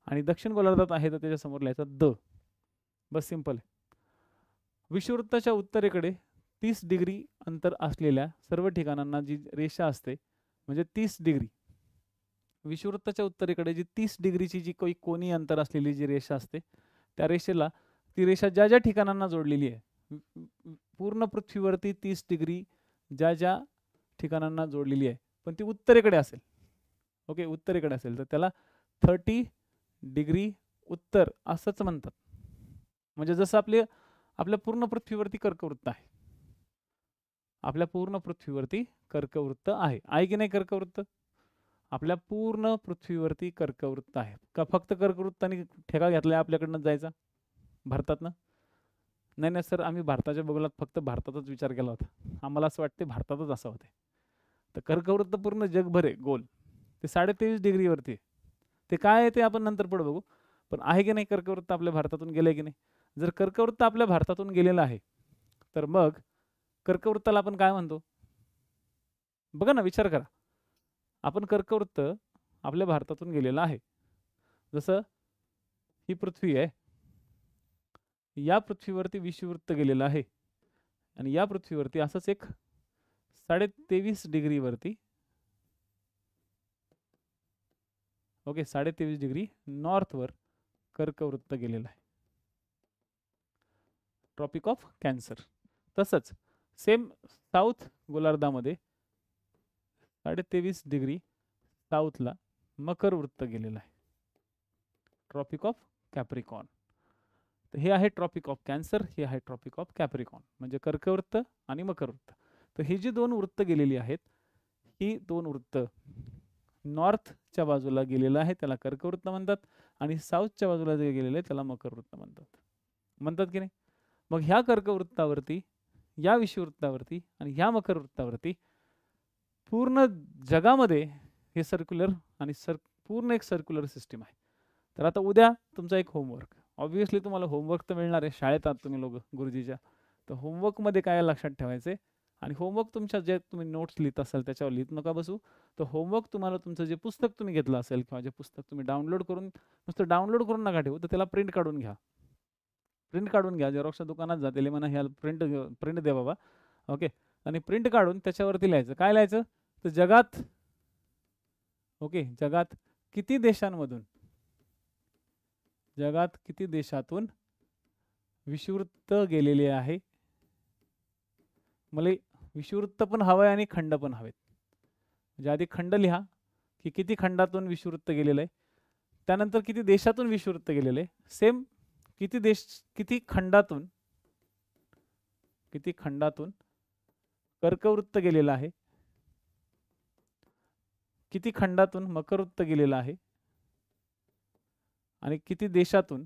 आणि दक्षिण गोलार्धात आहे तर त्याच्या समोर लिहायचं द. बस सिंपल आहे. विषुववृत्ताच्या उत्तरेकडे 30 डिग्री अंतर असलेल्या सर्व ठिकाणांना जी रेषा असते, म्हणजे 30 डिग्री, विषुववृत्ताच्या उत्तरेकडे जी 30 डिग्रीची जी काही कोनी अंतर असलेली जी रेषा असते त्या रेषेला, ती रेषा ज्या ज्या ठिकाणांना जोडलेली आहे, पूर्ण पृथ्वीवरती 30 डिग्री ज्या ज्या ठिकाणांना जोडलेली आहे पण ती उत्तरेकडे असेल, ओके उत्तरेकडे असेल तर त्याला 30 डिग्री उत्तर असंच म्हणतात. म्हणजे जसं आपल्या पूर्ण पृथ्वीवरती कर्कवृत्त आहे, आपल्या पूर्ण पृथ्वीवरती कर्कवृत्त आहे की नाही? कर्कवृत्त आपल्या पूर्ण पृथ्वीवरती कर्कवृत्त आहे का? फक्त कर्कवृत्ताने ठेका घेतलाय आपल्याकडनं जायचा भारतातनं? नाही सर, आम्ही भारताच्या भूगोलात फक्त भारतातच विचार केला होता, आम्हाला असं वाटते भारतातच असं होते. तर कर्कवृत्त पूर्ण जगभर आहे गोल, ते 23.5 डिग्रीवरती. ते काय आहे ते आपण नंतर पुढे बघू, पण आहे की नाही कर्कवृत्त आपल्या भारतातून गेले की नाही? जर कर्कवृत्त आपल्या भारतातून गेलेलं आहे तर मग कर्कवृत्ताला आपण काय म्हणतो? बघा ना, विचार करा. आपण कर्कवृत्त आपल्या भारतातून गेलेलं आहे, जसं ही पृथ्वी आहे, या पृथ्वीवरती विषुववृत्त गेलेलं आहे, आणि या पृथ्वीवरती असंच एक 23.5 डिग्रीवरती, ओके 23.5 डिग्री नॉर्थवर कर्कवृत्त गेलेलं आहे, ट्रॉपिक ऑफ कॅन्सर. तसंच सेम साऊथ गोलार्धामध्ये 23.5 डिग्री साऊथला मकर वृत्त गेलेलं आहे, ट्रॉपिक ऑफ कॅप्रिकॉन. तर हे आहे ट्रॉपिक ऑफ कॅन्सर, हे आहे ट्रॉपिक ऑफ कॅप्रिकॉन, म्हणजे कर्कवृत्त आणि मकर वृत्त. तर ही जी 2 वृत्त गेलेली आहेत, ही 2 वृत्त नॉर्थच्या बाजूला गेलेलं आहे त्याला कर्कवृत्त म्हणतात आणि साऊथच्या बाजूला जे गेलेलं आहे त्याला मकरवृत्त म्हणतात की नाही. मग ह्या कर्कवृत्तावरती, या विषुववृत्तावरती आणि ह्या मकरवृत्तावरती पूर्ण जगामध्ये हे सर्क्युलर आणि पूर्ण एक सर्क्युलर सिस्टीम आहे. तर आता उद्या तुमचा एक होमवर्क, ऑब्व्हियसली तुम्हाला होमवर्क तर मिळणार आहे, शाळेत आहात तुम्ही लोक गुरुजीच्या. तर होमवर्कमध्ये काय लक्षात ठेवायचे, आणि होमवर्क तुमच्या जे तुम्ही नोट्स लिहित असाल त्याच्यावर लिहित नका बसू. तर होमवर्क तुम्हाला तुमचं जे पुस्तक तुम्ही घेतलं असेल किंवा जे पुस्तक तुम्ही डाउनलोड करून, नुसतं डाउनलोड करून नका ठेवू, तर त्याला प्रिंट काढून घ्या. प्रिंट काढून घ्या, झेरॉक्सच्या दुकानात जा, त्याला म्हणा ह्या प्रिंट दे बाबा. ओके. आणि प्रिंट काढून त्याच्यावरती लिहायचं. काय लिहायचं, तर जगात, ओके, जगात किती देशांमधून, जगात किती देशातून विषुववृत्त गेलेले आहे. मला विषुववृत्त पण हवंय आणि खंड पण हवेत. म्हणजे आधी खंड लिहा की किती खंडातून विषुववृत्त गेलेलं आहे, त्यानंतर किती देशातून विषुववृत्त गेलेलं आहे. सेम किती खंडातून कर्कवृत्त गेलेलं आहे, किती खंडातून मकरवृत्त गेलेलं आहे, आणि किती देशातून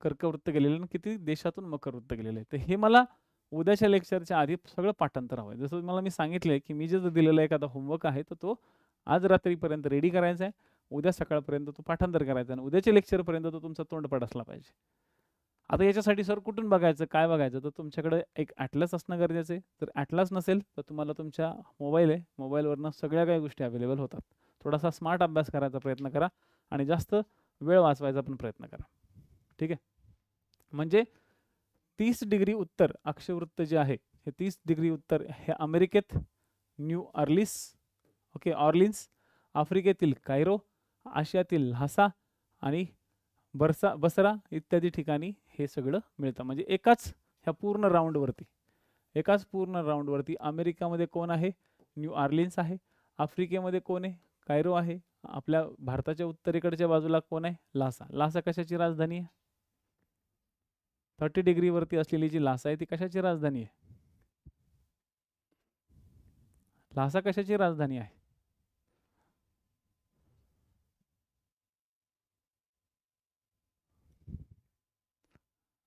कर्कवृत्त गेलेलं आणि किती देशातून मकरवृत्त गेलेलं आहे. तर हे मला उद्याच्या लेक्चरच्या आधी सगळं पाठांतर हवं आहे. जसं मला मी सांगितलंय की मी जे दिलेलं एखादा होमवर्क आहे तर तो आज रात्रीपर्यंत रेडी करायचा आहे, उद्या सकाळपर्यंत तो पाठांतर करायचा आणि उद्याच्या लेक्चरपर्यंत तो तुमचा तोंडपाठ असला पाहिजे. आता याच्यासाठी सर कुठून बघायचं, काय बघायचं, तर तुमच्याकडे एक ॲटलस असणं गरजेचं आहे. जर ॲटलस नसेल तर तुम्हाला तुमच्या मोबाईलवरनं सगळ्या काही गोष्टी अवेलेबल होतात. थोडासा स्मार्ट अभ्यास करायचा प्रयत्न करा आणि जास्त वेळ वाचवायचा पण प्रयत्न करा. ठीक आहे. म्हणजे 30 डिग्री उत्तर अक्षवृत्त जे आहे हे 30 डिग्री उत्तर हे अमेरिकेत न्यू ऑर्लिन्स, ओके, ऑर्लिन्स, आफ्रिकेतील कायरो, आशियातील ल्हासा आणि बसरा इत्यादी ठिकाणी हे सगळं मिळतं. म्हणजे एकाच पूर्ण राऊंडवरती अमेरिकामध्ये कोण आहे, न्यू ऑर्लिन्स आहे, आफ्रिकेमध्ये कोण आहे, कायरो आहे, आपल्या भारताच्या उत्तरेकडच्या बाजूला कोण आहे, ल्हासा. ल्हासा कशाची राजधानी आहे, 30 डिग्री वरती असलेली जी ल्हासा आहे ती कशाची राजधानी आहे, ल्हासा कशाची राजधानी आहे,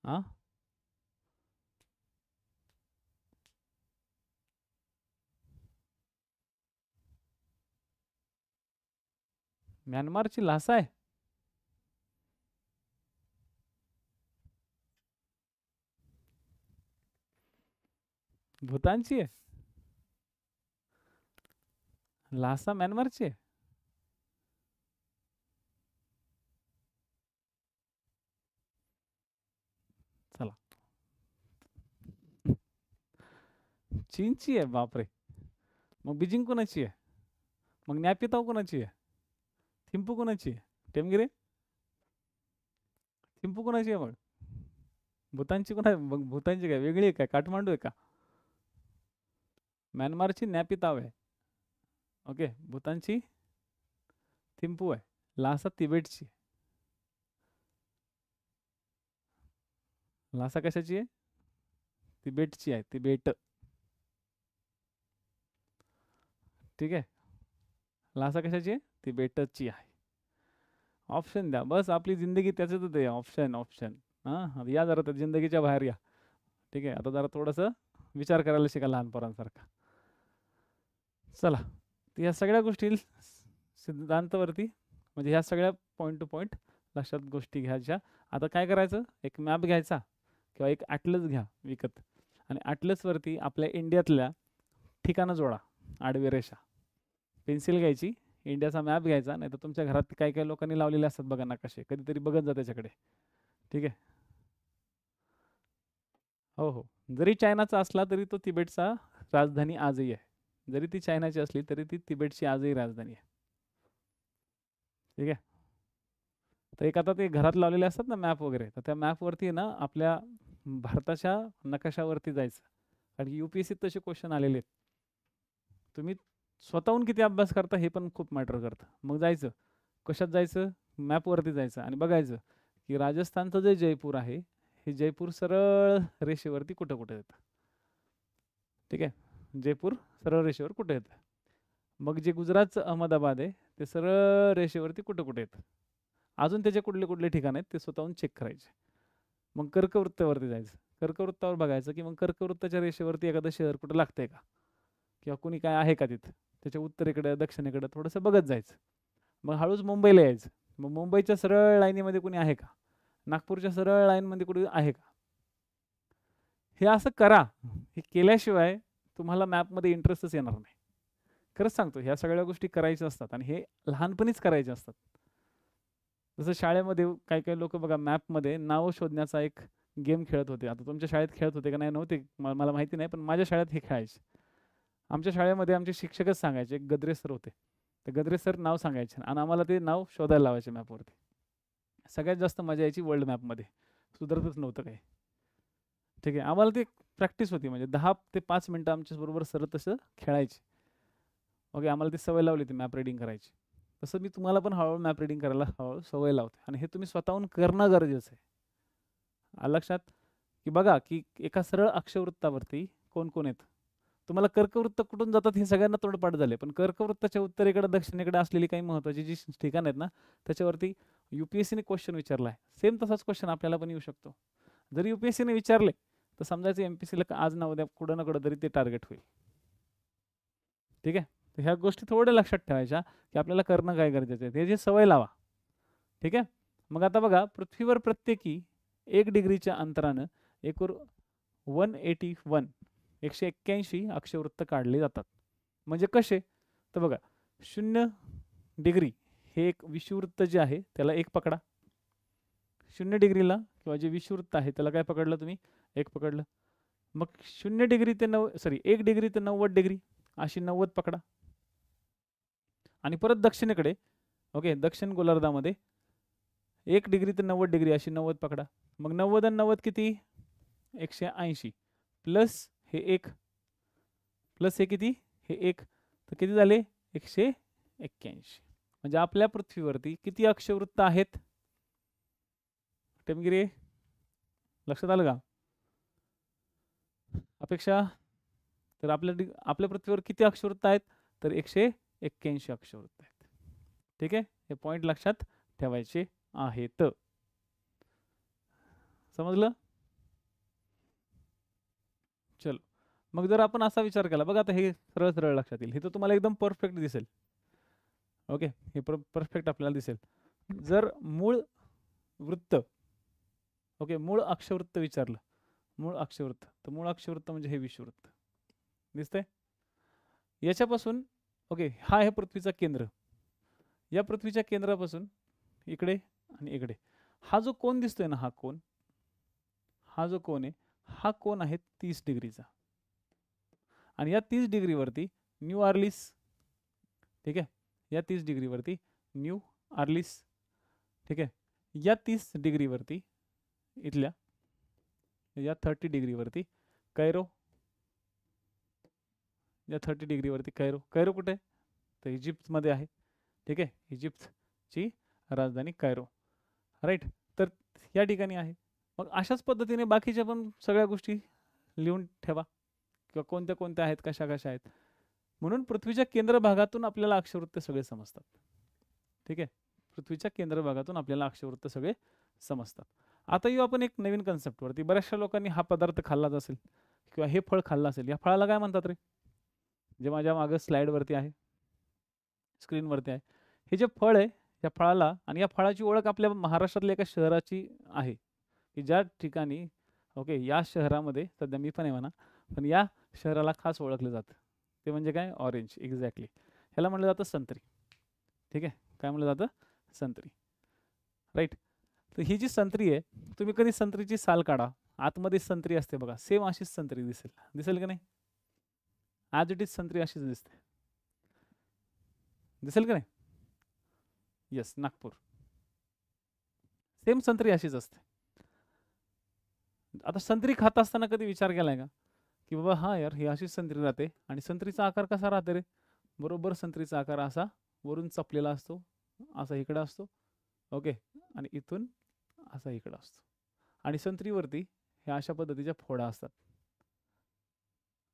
हा, म्यानमारची ल्हासा आहे. भूतानची आहे. ल्हासा म्यानमारची आहे. चला, चीनची आहे. बापरे. मग बीजिंग कोणाची आहे, मग नॅपिताव कोणाची आहे, थिंपू कोणाची आहे, टेमगिरे थिंपू कोणाची आहे, मग भूतानची कोणा, मग भूतानची काय वेगळी आहे काय, काठमांडू आहे का. म्यानमारची नॅपिताव आहे, ओके, भूतानची थिंपू आहे, ल्हासा तिबेटची. ल्हासा कशाची आहे, तिबेटची आहे, तिबेट. ठीक आहे, ल्हासा कशाची आहे, तिबेटची आहे. ऑप्शन द्या बस, आपली जिंदगी त्याच्यातच आहे, ऑप्शन. हां, या जरा त्या जिंदगीच्या बाहेर या. ठीक आहे, आता जरा थोडंसं विचार करायला शिका लहान पोरांसारखा. चला, या सगळ्या गोष्टी सिद्धांतावरती, म्हणजे ह्या सगळ्या पॉईंट टू पॉईंट लक्षात गोष्टी घ्यायच्या. आता काय करायचं, एक मॅप घ्यायचा किंवा एक ॲटलस घ्या विकत आणि ॲटलसवरती आपल्या इंडियातल्या ठिकाणं जोडा, आडवी रेषा. पेन्सिल घ्यायची, इंडियाचा मॅप घ्यायचा, नाही तर तुमच्या घरात काही काही लोकांनी लावलेले असतात बघा नकाशे, कधीतरी बघत जा त्याच्याकडे. ठीक आहे. हो, जरी चायनाचा असला तरी तो तिबेटचा राजधानी आजही आहे. जरी ती चायनाची असली तरी ती तिबेटची आजही राजधानी आहे. ठीक आहे. तर एक आता ते घरात लावलेले असतात ना मॅप वगैरे, तर त्या मॅपवरती ना आपल्या भारताच्या नकाशावरती जायचं. आणि UPSC तसे क्वेश्चन आलेले आहेत. तुम्ही स्वतःहून किती अभ्यास करता हे पण खूप मॅटर करतं. मग जायचं, कशात जायचं, मॅपवरती जायचं आणि बघायचं की राजस्थानचं जे जयपूर आहे हे जयपूर सरळ रेषेवरती कुठं कुठं येतं. ठीक आहे, जयपूर सरळ रेषेवर कुठं येतं. मग जे गुजरातचं अहमदाबाद आहे ते सरळ रेषेवरती कुठं कुठं येतं. अजून त्याचे कुठले कुठले ठिकाण आहेत ते स्वतःहून चेक करायचे. मग कर्कवृत्तावरती जायचं, कर्कवृत्तावर बघायचं की मग कर्कवृत्ताच्या रेषेवरती एखादं शहर कुठं लागतंय का, किंवा कुणी काय आहे का तिथं. त्याच्या उत्तरेकडं दक्षिणेकडं थोडंसं बघत जायचं. मग हळूच मुंबईला यायचं. मग मुंबईच्या सरळ लाईनीमध्ये कुणी आहे का, नागपूरच्या सरळ लाईनमध्ये कुठे आहे का. हे असं करा. हे केल्याशिवाय तुम्हाला मॅपमध्ये इंटरेस्टच येणार नाही. खरंच सांगतो, ह्या सगळ्या गोष्टी करायच्या असतात आणि हे लहानपणीच करायचे असतात. जसं शाळेमध्ये काही काही लोक बघा मॅपमध्ये नाव शोधण्याचा एक गेम खेळत होते. आता तुमच्या शाळेत खेळत होते का नाही नव्हते मला माहिती नाही, पण माझ्या शाळेत हे खेळायचे. आमच्या शाळेमध्ये आमचे शिक्षकच सांगायचे, एक गद्रे सर होते. ते गद्रे सर नाव सांगायचे आणि आम्हाला ते नाव शोधायला लावायचे मॅपवरती. सगळ्यात जास्त मजा यायची वर्ल्ड मॅपमध्ये, सुधारतच नव्हतं काही. ठीक आहे, आम्हाला ती प्रॅक्टिस होती, म्हणजे 10 ते 5 मिनटं आमच्याबरोबर सर तसं खेळायचे. ओके, आम्हाला ती सवय लावली होती मॅप रीडिंग करायची. तसं मी तुम्हाला पण हळूहळू मॅप रीडिंग करायला हळूहळू सवय लावते, आणि हे तुम्ही स्वतःहून करणं गरजेचं आहे. लक्षात की बघा की एका सरळ अक्षवृत्तावरती कोण कोण येतं. तुम्हाला कर्कवृत्त कुठून जातात हे सगळ्यांना तोंडपाठ झाले, पण कर्कवृत्ताच्या उत्तरेकडे दक्षिणेकडे असलेली काही महत्त्वाची जी ठिकाणं आहेत ना, त्याच्यावरती UPSCने क्वेश्चन विचारला आहे. सेम तसाच क्वेश्चन आपल्याला पण येऊ शकतो. जर UPSCने विचारले तर समजायचं MPSCला आज ना उद्या कुठं ना कुठं तरी ते टार्गेट होईल. ठीक आहे, तर ह्या गोष्टी थोड्या लक्षात ठेवायच्या की आपल्याला करणं काय गरजेचं आहे, त्याची सवय लावा. ठीक आहे. मग आता बघा, पृथ्वीवर प्रत्येकी 1 डिग्रीच्या अंतरानं एकूण 181 अक्षवृत्त काढले जातात. म्हणजे कसे, तर बघा 0 डिग्री हे एक विषुववृत्त जे आहे त्याला 1 पकडा. 0 डिग्रीला किंवा जे विषुववृत्त आहे त्याला काय पकडलं तुम्ही, 1 पकडलं. मग 0 डिग्री ते 1 डिग्री ते 90 डिग्री अशी 90 पकडा. आणि परत दक्षिणेकडे, ओके, दक्षिण गोलार्धामध्ये 1 डिग्री ते 90 डिग्री अशी 90 पकडा. मग 90 आणि 90 किती, 180 प्लस हे 1 प्लस हे किती, हे 1, तर किती झाले 181. म्हणजे आपल्या पृथ्वीवरती किती अक्षवृत्त आहेत टेमगिरे, लक्षात आलं का अपेक्षा. तर आपल्या पृथ्वीवर किती अक्षवृत्त आहेत, तर 181 अक्षवृत्त आहेत. ठीक आहे, हे पॉइंट लक्षात ठेवायचे आहेत. समजलं. चलो, मग जर आपण असा विचार केला बघा, आता हे सरळ सरळ लक्षात येईल, हे तर तुम्हाला एकदम परफेक्ट दिसेल. ओके, हे परफेक्ट आपल्याला दिसेल. जर मूळ वृत्त, ओके, मूळ अक्षवृत्त विचारलं, मूळ अक्षवृत्त, तर मूळ अक्षवृत्त म्हणजे हे विषुववृत्त दिसतंय याच्यापासून. ओके, हा आहे पृथ्वीचा केंद्र. या पृथ्वीच्या केंद्रापासून इकडे आणि इकडे हा जो कोन दिसतोय ना, हा कोन, हा जो कोन आहे, हा कोन आहे 30 डिग्रीचा. आणि या 30 डिग्रीवरती न्यू आर्लिस, ठीक आहे, या 30 डिग्रीवरती न्यू आर्लिस, ठीक आहे, या 30 डिग्रीवरती इथल्या या 30 डिग्रीवरती कैरो, या 30 डिग्रीवरती कैरो. कैरो कुठे, तर इजिप्तमध्ये आहे. ठीक आहे, इजिप्तची राजधानी कैरो, राईट. तर या ठिकाणी आहे. मग अशाच पद्धतीने बाकीच्या पण सगळ्या गोष्टी लिहून ठेवा, किंवा कोणत्या कोणत्या आहेत, कशा कशा आहेत. म्हणून पृथ्वीच्या केंद्र भागातून आपल्याला अक्षवृत्त सगळे समजतात. ठीक आहे, पृथ्वीच्या केंद्र भागातून आपल्याला अक्षवृत्त सगळे समजतात. आता येऊ आपण एक नवीन कन्सेप्टवरती. बऱ्याचशा लोकांनी हा पदार्थ खाल्लाच असेल किंवा हे फळ खाल्लं असेल. या फळाला काय म्हणतात रे, जे माझ्या मागं स्लाईडवरती आहे, स्क्रीनवरती आहे, हे जे फळ आहे, या फळाला, आणि या फळाची ओळख आपल्या महाराष्ट्रातल्या एका शहराची आहे, की ज्या ठिकाणी, ओके, या शहरामध्ये सध्या मी पण आहे म्हणा, पण या शहराला खास ओळखलं जातं. ते म्हणजे काय, ऑरेंज. एक्झॅक्टली, ह्याला म्हटलं जातं संत्री. ठीक आहे, काय म्हटलं जातं, संत्री, राईट. तर ही जी संत्री आहे, तुम्ही कधी संत्रीची साल काढा, आतमध्ये संत्री असते बघा, सेम अशीच संत्री दिसेल, दिसेल का नाही, ॲज इट इज संत्री अशीच दिसते, दिसेल का नाही. येस, नागपूर, सेम संत्री अशीच असते. आता संत्री खात असताना कधी विचार केलाय का, की बाबा हा यार, ही अशीच संत्री राहते, आणि संत्रीचा आकार कसा राहते रे, बरोबर संत्रीचा आकार असा वरून चपलेला असतो, असा इकडं असतो, ओके, आणि इथून असा इकडं असतो. आणि संत्रीवरती ह्या अशा पद्धतीच्या फोडा असतात.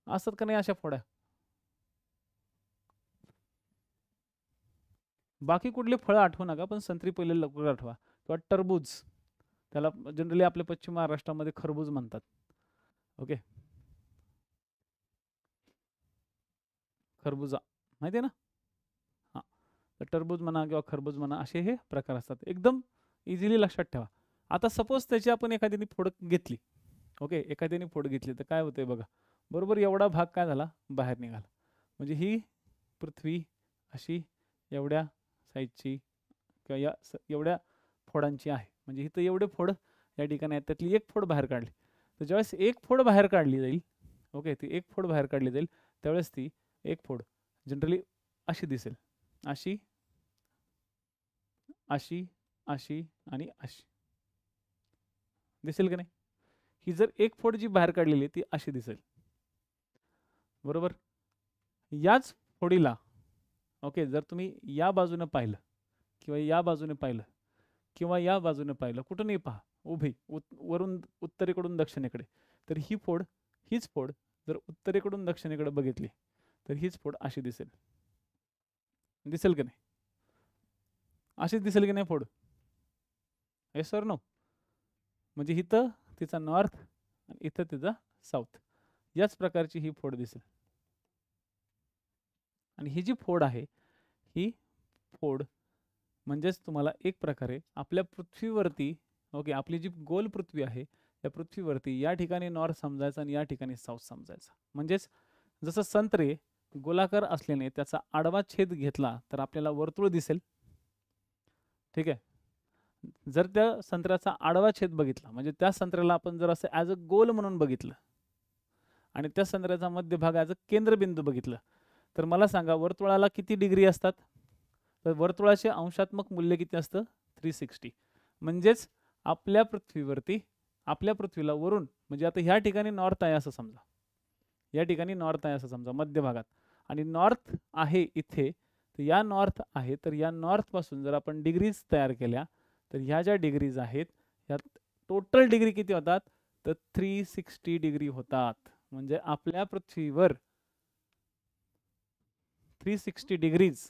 असतात का नाही अशा फोड्या? बाकी कुठले फळं आठवू नका, पण संत्री पहिले लवकर आठवा. किंवा टरबूज, त्याला जनरली आपल्या पश्चिम महाराष्ट्रामध्ये खरबूज म्हणतात. ओके, खरबुजा माहिती आहे ना? हां, तर टरबूज म्हणा किंवा खरबूज म्हणा, असे हे प्रकार असतात. एकदम इझिली लक्षात ठेवा. आता सपोज त्याची आपण एखाद्याने फोड घेतली. ओके, एखाद्याने फोड घेतली तर काय होतंय बघा. बरोबर एवढा भाग काय झाला, बाहेर निघाला. म्हणजे ही पृथ्वी अशी एवढ्या साईजची किंवा एवढ्या फोडांची आहे. म्हणजे इथं एवढे फोड या ठिकाणी आहेत, त्यातली एक फोड बाहेर काढली. तर ज्यावेळेस एक फोड बाहेर काढली जाईल, ओके, ती एक फोड बाहेर काढली जाईल, त्यावेळेस ती एक फोड जनरली अशी दिसेल. अशी, अशी, अशी आणि अशी दिसेल की नाही? ही जर एक फोड जी बाहेर काढलेली ती अशी दिसेल. बरोबर? याच फोडीला ओके, जर तुम्ही या बाजूने पाहिलं किंवा या बाजूने पाहिलं किंवा या बाजूने पाहिलं, कुठूनही पहा, उभी वरून उत्तरेकडून दक्षिणेकडे, तर ही फोड, हीच फोड जर उत्तरेकडून दक्षिणेकडे बघितली तर हीच फोड अशी दिसेल. दिसेल की नाही? अशीच दिसेल की नाही फोड? Yes sir no? म्हणजे इथं तिचा नॉर्थ आणि इथं तिचा साऊथ, याच प्रकारची ही फोड दिसेल. आणि ही जी फोड आहे, ही फोड म्हणजेच तुम्हाला एक प्रकारे आपल्या पृथ्वीवरती, ओके, आपली जी गोल पृथ्वी आहे त्या पृथ्वीवरती या ठिकाणी नॉर्थ समजायचा आणि या ठिकाणी साऊथ समजायचा. म्हणजेच जसं संत्रे गोलाकार असल्याने त्याचा आडवा छेद घेतला तर आपल्याला वर्तुळ दिसेल. ठीक आहे. जर त्या संत्र्याचा आडवा छेद बघितला, म्हणजे त्या संत्र्याला आपण जर असं ॲज अ गोल म्हणून बघितलं आणि त्या संत्र्याचा मध्यभाग ॲज अ केंद्रबिंदू बघितलं, तर मला सांगा वर्तुळाला किती डिग्री असतात? तर वर्तुळाचे अंशात्मक मूल्य किती असतं? 360. म्हणजेच आपल्या पृथ्वीवरती, आपल्या पृथ्वीला वरून, म्हणजे आता ह्या ठिकाणी नॉर्थ आहे असं समजा, या ठिकाणी नॉर्थ आहे असं समजा मध्यभागात, आणि नॉर्थ आहे इथे, तर या नॉर्थ आहे, तर या नॉर्थपासून जर आपण डिग्रीज तयार केल्या तर ह्या ज्या डिग्रीज आहेत ह्या टोटल डिग्री किती होतात? तर 360 डिग्री होतात. म्हणजे आपल्या पृथ्वीवर 360 डिग्रीज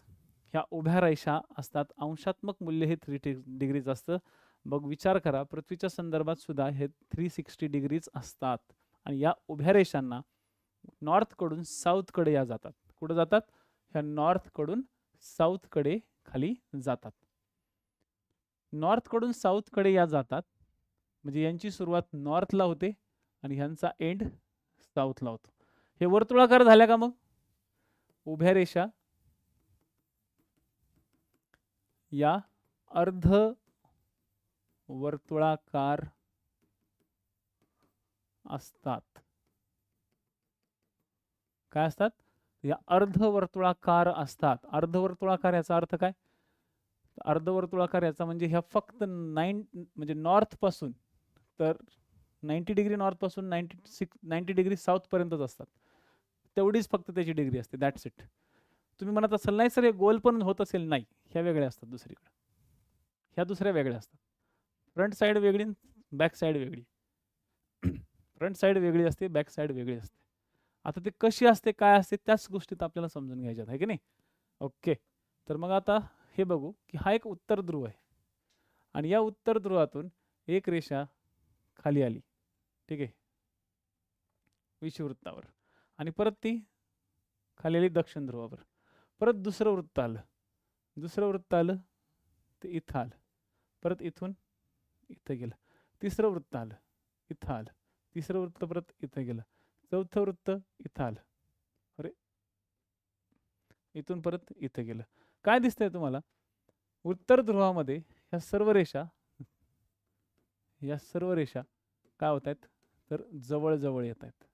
ह्या उभ्या रेषा असतात. अंशात्मक मूल्य हे 3 डिग्रीज असतं. मग विचार करा, पृथ्वीच्या संदर्भात सुद्धा हे 360 डिग्रीज असतात. आणि या उभ्या रेषांना नॉर्थकडून साऊथकडे या जातात. कुठं जातात? ह्या नॉर्थकडून साऊथकडे खाली जातात. नॉर्थकडून साऊथकडे या जातात, म्हणजे यांची सुरुवात नॉर्थला होते आणि ह्यांचा एंड साऊथला होतो. हे वर्तुळाकार झाल्या का? मग उभ्या रेषा या अर्ध वर्तुळाकार असतात. काय असतात? या अर्धवर्तुळाकार असतात. अर्धवर्तुळाकार याचा अर्थ काय? अर्धवर्तुळाकार याचा म्हणजे ह्या फक्त म्हणजे नॉर्थ पासून, तर 90 डिग्री नॉर्थ पासून 90 डिग्री साऊथ पर्यंतच असतात. तेवढीच फक्त त्याची डिग्री असते. That's it. तुम्ही म्हणत असाल नाही सर हे गोल पण होत असेल, नाही, ह्या वेगळ्या असतात दुसरीकडे, ह्या दुसऱ्या वेगळ्या असतात. फ्रंट साईड वेगळी, बॅक साईड वेगळी. फ्रंट साईड वेगळी असते, बॅक साईड वेगळी असते. आता ते कशी असते, काय असते, त्याच गोष्टीत आपल्याला समजून घ्यायच्यात, आहे की नाही? ओके, तर मग आता हे बघू की हा एक उत्तर ध्रुव आहे आणि या उत्तर ध्रुवातून एक रेषा खाली आली, ठीक आहे, विषुववृत्तावर, आणि परत ती खाली आली दक्षिण ध्रुवावर. परत दुसरं वृत्त आलं, दुसरं वृत्त आलं ते इथं आलं, परत इथून इथं गेलं. तिसरं वृत्त आलं, इथं आलं, तिसरं वृत्त परत इथं गेलं, चौथं वृत्त इथं आलं, अरे इथून परत इथं गेलं. काय दिसतंय तुम्हाला? उत्तर ध्रुवामध्ये ह्या सर्व रेषा, या सर्व रेषा काय होत आहेत? तर जवळ जवळ येत आहेत.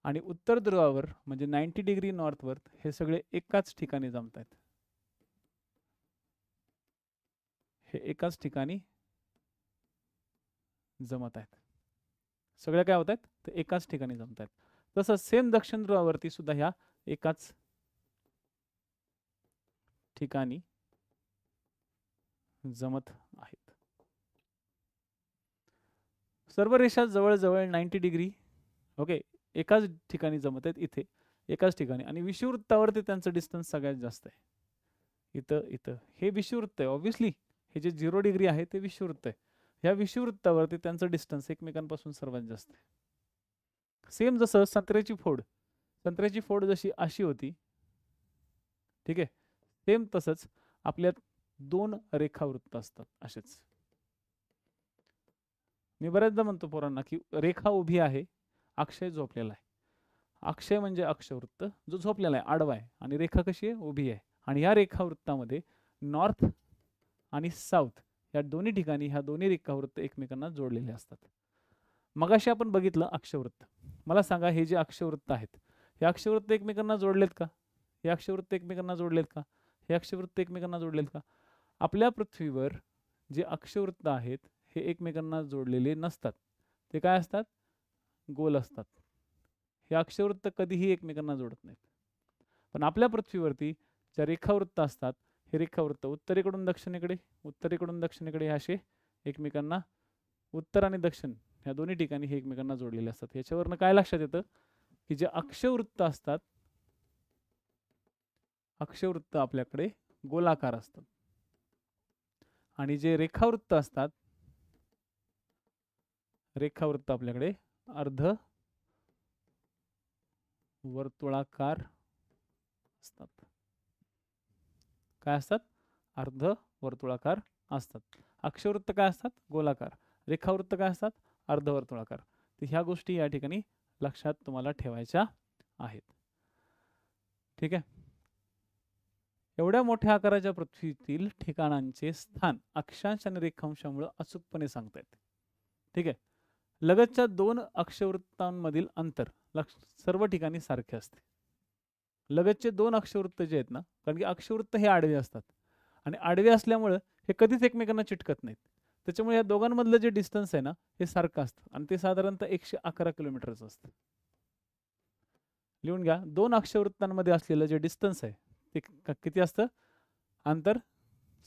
आणि उत्तर ध्रुवावर म्हणजे 90 डिग्री नॉर्थवर हे सगळे एकाच ठिकाणी जमत आहेत. हे एकाच ठिकाणी जमत आहेत. सगळे काय होत आहेत? तर एकाच ठिकाणी जमत आहेत. तसं सेम दक्षिण ध्रुवावरती सुद्धा ह्या एकाच ठिकाणी जमत आहेत. सर्व रेषा जवळजवळ 90 डिग्री ओके एकाच ठिकाणी जमत आहेत इथे एकाच ठिकाणी आणि विषुववृत्तावरती त्यांचं डिस्टन्स सगळ्यात जास्त आहे इथं इथं हे विषुववृत्त आहे ऑब्व्हियसली हे जे 0 डिग्री आहे ते विषुववृत्त आहे ह्या विषुववृत्तावरती त्यांचं डिस्टन्स एकमेकांपासून सर्वात जास्त आहे सेम जसं संत्र्याची फोड जशी अशी होती ठीक आहे सेम तसंच आपल्यात 2 रेखावृत्त असतात असेच मी बऱ्याचदा म्हणतो पोरांना की रेखा उभी आहे अक्षय झोपलेला आहे अक्षय म्हणजे अक्षवृत्त जो झोपलेला आहे आडवा आहे आणि रेखा कशी आहे उभी आहे आणि या रेखावृत्तामध्ये नॉर्थ आणि साऊथ या दोन्ही ठिकाणी ह्या दोन्ही रेखावृत्त एकमेकांना जोडलेले असतात मगाशी आपण बघितलं अक्षवृत्त मला सांगा हे जे अक्षवृत्त आहेत हे अक्षवृत्त एकमेकांना जोडलेत का हे अक्षवृत्त एकमेकांना जोडलेत का हे अक्षवृत्त एकमेकांना जोडलेत का आपल्या पृथ्वीवर जे अक्षवृत्त आहेत हे एकमेकांना जोडलेले नसतात ते काय असतात गोल असतात हे अक्षवृत्त कधीही एकमेकांना जोडत नाहीत पण आपल्या पृथ्वीवरती ज्या रेखावृत्त असतात हे रेखावृत्त उत्तरेकडून दक्षिणेकडे हे असे एकमेकांना उत्तर आणि दक्षिण ह्या दोन्ही ठिकाणी हे एकमेकांना जोडलेले असतात याच्यावरनं काय लक्षात येतं की जे अक्षवृत्त असतात अक्षवृत्त आपल्याकडे गोलाकार असतात आणि जे रेखावृत्त असतात रेखावृत्त आपल्याकडे अर्ध वर्तुळाकार असतात काय असतात अर्ध वर्तुळाकार असतात अक्षवृत्त काय असतात गोलाकार रेखावृत्त काय असतात अर्धवर्तुळाकार तर ह्या गोष्टी या ठिकाणी लक्षात तुम्हाला ठेवायच्या आहेत ठीक आहे एवढ्या मोठ्या आकाराच्या पृथ्वीतील ठिकाणांचे स्थान अक्षांश आणि रेखांशामुळे अचूकपणे सांगता येते ठीक आहे लगतच्या 2 अक्षवृत्तांमधील अंतर सर्व ठिकाणी सारखे असते लगतचे 2 अक्षवृत्त जे आहेत ना कारण की अक्षवृत्त हे आडवे असतात आणि आडवे असल्यामुळे हे कधीच एकमेकांना चिटकत नाहीत त्याच्यामुळे या दोघांमधलं जे डिस्टन्स आहे ना हे सारखं असतं आणि ते साधारणतः 111 किलोमीटरचं असतं लिहून घ्या 2 अक्षवृत्तांमध्ये असलेलं जे डिस्टन्स आहे ते किती असतं अंतर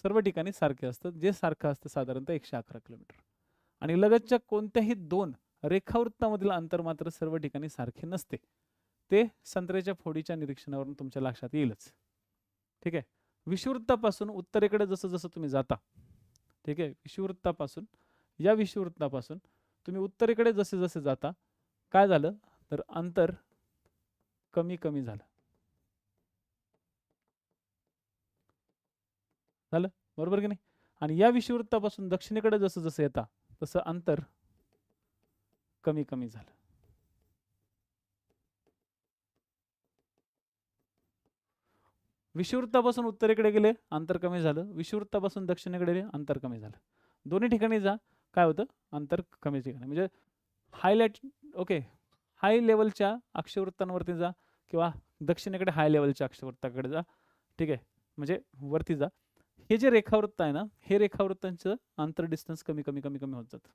सर्व ठिकाणी सारखे असतं जे सारखं असतं साधारणतः 111 किलोमीटर आणि लगतच्या कोणत्याही 2 रेखावृत्तामधील अंतर मात्र सर्व ठिकाणी सारखे नसते ते संत्र्याच्या फोडीच्या निरीक्षणावरून तुमच्या लक्षात येईलच ठीक आहे विषुववृत्तापासून उत्तरेकडे जसं जसं तुम्ही जाता ठीक आहे या विषुववृत्तापासून तुम्ही उत्तरेकडे जसे जसे जाता काय झालं तर अंतर कमी कमी झालं बरोबर की नाही आणि या विषुववृत्तापासून दक्षिणेकडे जसं जसं येता तसं अंतर कमी कमी झालं विषुववृत्तापासून उत्तरेकडे गेले अंतर कमी झालं विषुववृत्तापासून दक्षिणेकडे गेले अंतर कमी झालं दोन्ही ठिकाणी जा काय होतं अंतर कमी ठिकाणी म्हणजे हाय लेवलच्या अक्षवृत्तांवरती जा किंवा दक्षिणेकडे हाय लेवलच्या अक्षवृत्ताकडे जा ठीक आहे म्हणजे वरती जा हे जे रेखावृत्त आहे ना हे रेखावृत्तांचं अंतर डिस्टन्स कमी कमी कमी कमी होत जातं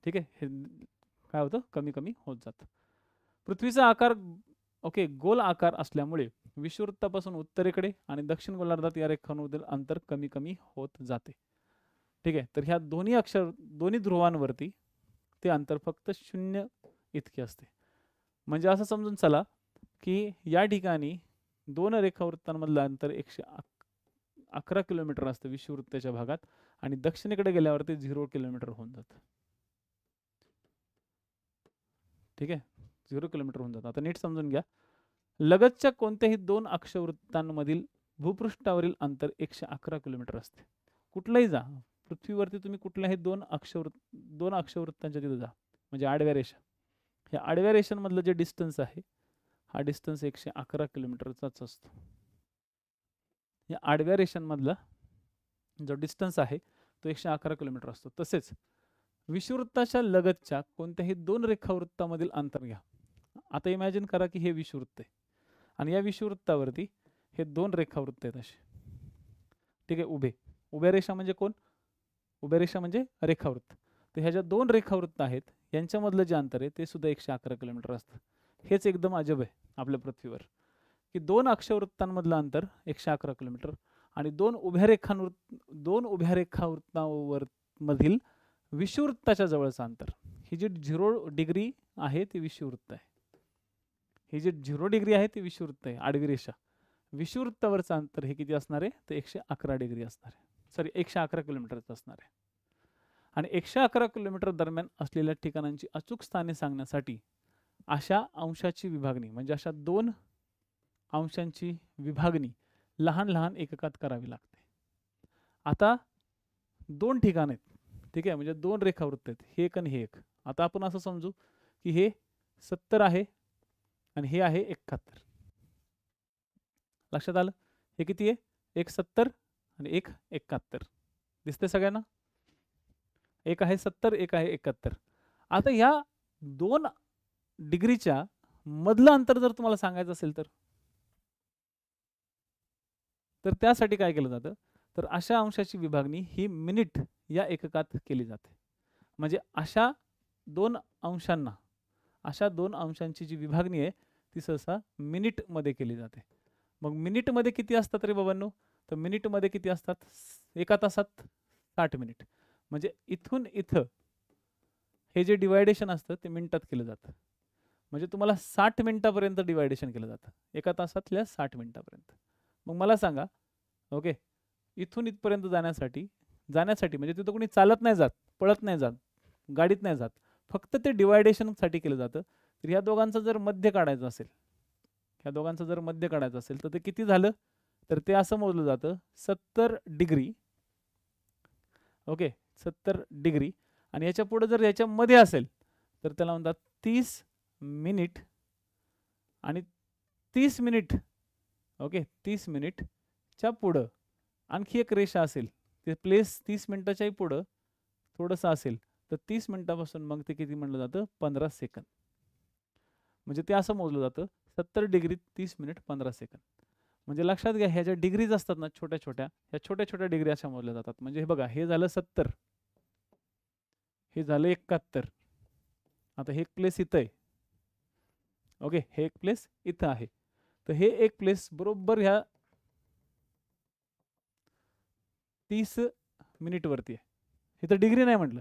ठीक आहे हे काय होतं कमी कमी होत जातं पृथ्वीचा आकार गोल आकार असल्यामुळे विषुववृत्तापासून उत्तरेकडे आणि दक्षिण गोलार्धात या रेखांमधील अंतर कमी कमी होत जाते ठीक आहे तर ह्या दोन्ही ध्रुवांवरती ते अंतर फक्त 0 इतके असते म्हणजे असं समजून चला की या ठिकाणी 2 रेखावृत्तांमधलं अंतर 111 किलोमीटर असतं विषुववृत्ताच्या भागात आणि दक्षिणेकडे गेल्यावर ते 0 किलोमीटर होऊन जातं ठीक आहे 0 किलोमीटर होऊन जातं आता नीट समजून घ्या लगतच्या कोणत्याही 2 अक्षवृत्तांमधील भूपृष्ठावरील अंतर 111 किलोमीटर असते कुठलाही जा पृथ्वीवरती तुम्ही कुठल्याही 2 अक्षवृत्तांच्या तिथे जा म्हणजे आडव्या रेषा या आडव्या रेषांमधलं जे डिस्टन्स आहे हा डिस्टन्स 111 किलोमीटरचाच असतो या आडव्या रेषांमधला जो डिस्टन्स आहे तो 111 किलोमीटर असतो तसेच विषुववृत्ताच्या लगतच्या कोणत्याही 2 रेखावृत्तामधील अंतर घ्या आता इमॅजिन करा की हे विषुववृत्त आहे आणि या विषुववृत्तावरती हे 2 रेखावृत्त आहेत असे ठीक आहे उभ्या रेषा म्हणजे कोण उभ्या रेषा म्हणजे रेखावृत्त तर ह्या ज्या 2 रेखावृत्त आहेत यांच्यामधलं जे अंतर आहे ते सुद्धा 111 किलोमीटर असतं हेच एकदम अजब आहे आपल्या पृथ्वीवर की 2 अक्षवृत्तांमधलं अंतर 111 किलोमीटर आणि 2 उभ्या रेखावृत्तांवर मधील विषुववृत्ताच्या जवळचं अंतर. ही जी 0 डिग्री आहे ती विषुववृत्त आहे. ही जी 0 डिग्री आहे ती विषुववृत्त आहे, आडवी रेषा. विषुववृत्तावरचं अंतर हे किती असणार आहे? तर 111 डिग्री असणार आहे. सॉरी 111 किलोमीटरचं असणार आहे. आणि 111 किलोमीटर दरम्यान असलेल्या ठिकाणांची अचूक स्थाने सांगण्यासाठी अशा अंशाची विभागणी म्हणजे अशा 2 अंशांची विभागणी लहान लहान एककात करावी लागते. आता 2 ठिकाण आहेत, ठीक आहे, म्हणजे 2 रेखावृत्त आहेत, हे एक आणि हे एक. आता आपण असं समजू की हे 70 आहे आणि हे आहे 71. लक्षात आलं? हे किती आहे? एक 70 आणि एक 71. दिसते सगळ्यांना? एक आहे 70, एक आहे 71. आता ह्या 2 डिग्रीच्या मधलं अंतर जर तुम्हाला सांगायचं असेल तर त्यासाठी काय केलं जातं? तर अशा अंशाची विभागणी ही मिनिट या एककात केली जाते. म्हणजे अशा 2 अंशांना, अशा 2 अंशांची जी विभागणी आहे ती सहसा मिनिटमध्ये केली जाते. मग मिनिटमध्ये किती असतात रे बाबांनो? तर मिनिटमध्ये किती असतात? एका तासात 60 मिनिट. म्हणजे इथून इथं हे जे डिवायडेशन असतं ते मिनिटात केलं जातं. म्हणजे तुम्हाला 60 मिनिटापर्यंत डिवायडेशन केलं जातं. एका तासातल्या 60 मिनिटापर्यंत. मग मला सांगा, ओके, इथून इथपर्यंत जाण्यासाठी म्हणजे तिथं कोणी चालत नाही जात, पळत नाही जात, गाडीत नाही जात, फक्त ते डिवायडेशनसाठी केलं जातं. तर ह्या दोघांचं जर मध्य काढायचं असेल, तर ते किती झालं? तर ते असं मोजलं जातं 70 डिग्री. Okay, 70 degree. आणि याच्या पुढे जर याच्यामध्ये असेल तर त्याला म्हणतात 30 मिनिट. आणि 30 मिनिट, ओके, 30 मिनिटच्या पुढं आणखी एक रेषा असेल, ते प्लेस 30 मिनिटाच्याही पुढं थोडंसं असेल तर 30 मिनिटापासून मग ते किती म्हणलं जातं? 15 सेकंद. म्हणजे ते असं मोजलं जातं 70 डिग्री 30 मिनिट 15 सेकंद. म्हणजे लक्षात घ्या, ह्या ज्या डिग्रीज असतात ना छोट्या छोट्या, ह्या छोट्या छोट्या डिग्री अशा मोजल्या जातात. म्हणजे हे बघा, हे झालं 70, हे झालं 71. आता हे एक प्लेस इथं आहे, ओके, हे एक प्लेस इथं आहे. तर हे एक प्लेस बरोबर ह्या 30 मिनिट वरती आहे. इथं डिग्री नाही म्हटलं.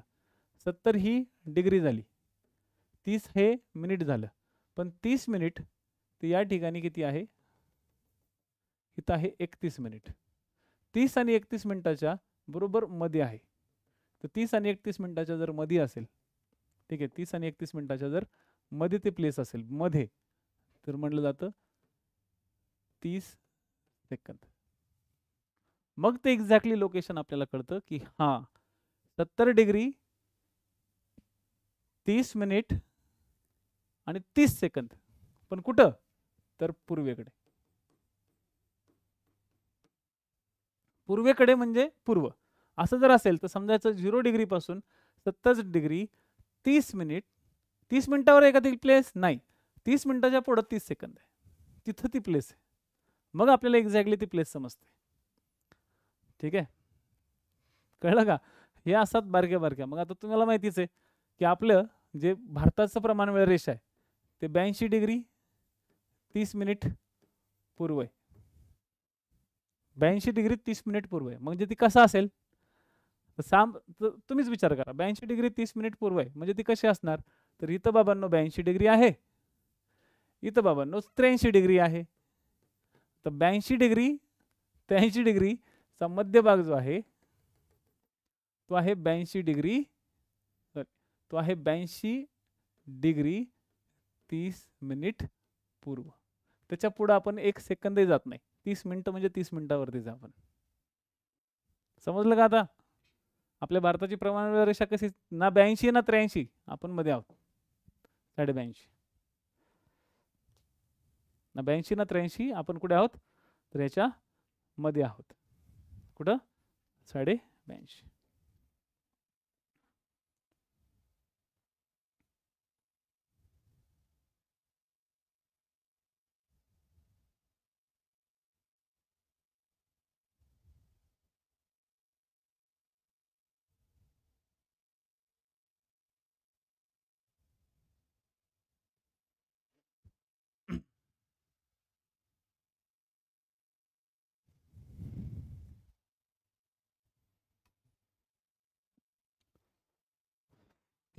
70 ही डिग्री झाली, 30 हे मिनिट झालं. पण 30 मिनिट तर या ठिकाणी किती आहे? इथं आहे 31 मिनिट. 30 आणि 31 मिनिटाच्या बरोबर मध्ये आहे. तर 30 आणि 31 मिनिटाच्या जर मध्ये असेल, ठीक आहे, 30 आणि 31 मिनिटाच्या जर मध्ये ते प्लेस असेल मध्ये, तर म्हटलं जातं 30 सेकंद. मग ते एक्झॅक्टली लोकेशन आपल्याला कळतं की हां, 70 डिग्री 30 मिनिट आणि 30 सेकंद. पण कुठं? तर पूर्वेकडे. पूर्वेकडे म्हणजे पूर्व. असं जर असेल तर समजायचं 0 डिग्री पासून 70 डिग्री 30 मिनिट. 30 मिनिटावर आहे का ती प्लेस? नाही. 30 मिनिटाच्या पुढं 30 सेकंद आहे. तिथं ती प्लेस आहे. मग आपल्याला एक्झॅक्टली ती प्लेस समजते. ठीक आहे, कळलं का? हे असतात बारक्या बारक्या. मग आता तुम्हाला माहितीच आहे की आपलं जे भारताचं प्रमाण वेळ रेषा आहे ते 82 डिग्री 30 मिनिट पूर्व आहे. 82 डिग्री 30 मिनिट पूर्व आहे. म्हणजे ती कसं असेल? तुम्हीच विचार करा. 82 डिग्री 30 मिनिट पूर्व आहे म्हणजे ती कशी असणार? तर इथं बाबांनो 82 डिग्री आहे, इथं बाबांनो 83 डिग्री आहे. तर 82 डिग्री 83 डिग्रीचा मध्यभाग जो आहे तो आहे 82 डिग्री, तो आहे 82 डिग्री 30 मिनिट पूर्व. त्याच्या पुढे आपण 1 सेकंदही जात नाही. 30 मिनिटं म्हणजे 30 मिनिटावरतीच आपण. समजलं का आता? आपल्या भारताची प्रमाण रेषा कशी? ना 82 ना 83, आपण मध्ये आहोत. 82.5 ना 82 ना 83, आपण कुठे आहोत? तर याच्या मध्ये आहोत. कुठं? 82.5.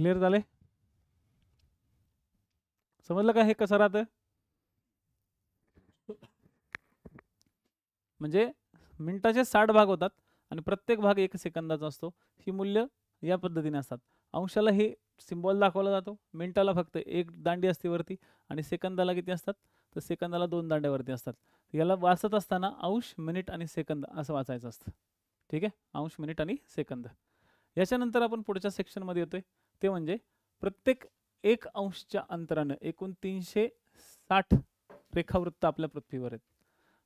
क्लिअर झाले? समजलं का हे कसं राहतं? म्हणजे मिनिटाचे 60 भाग होतात आणि प्रत्येक भाग 1 सेकंदाचा असतो. ही मूल्य या पद्धतीने असतात. अंशाला हे सिम्बॉल दाखवला जातो. मिनिटाला फक्त 1 दांडी असते वरती आणि सेकंदाला किती असतात? तर सेकंदाला 2 दांड्यावरती असतात. याला वाचत असताना अंश, मिनिट आणि सेकंद असं वाचायचं असतं. ठीक आहे? अंश, मिनिट आणि सेकंद. याच्यानंतर आपण पुढच्या सेक्शनमध्ये येतोय. ते म्हणजे प्रत्येक 1 अंशच्या अंतरानं एकूण 360 रेखावृत्त आपल्या पृथ्वीवर आहेत.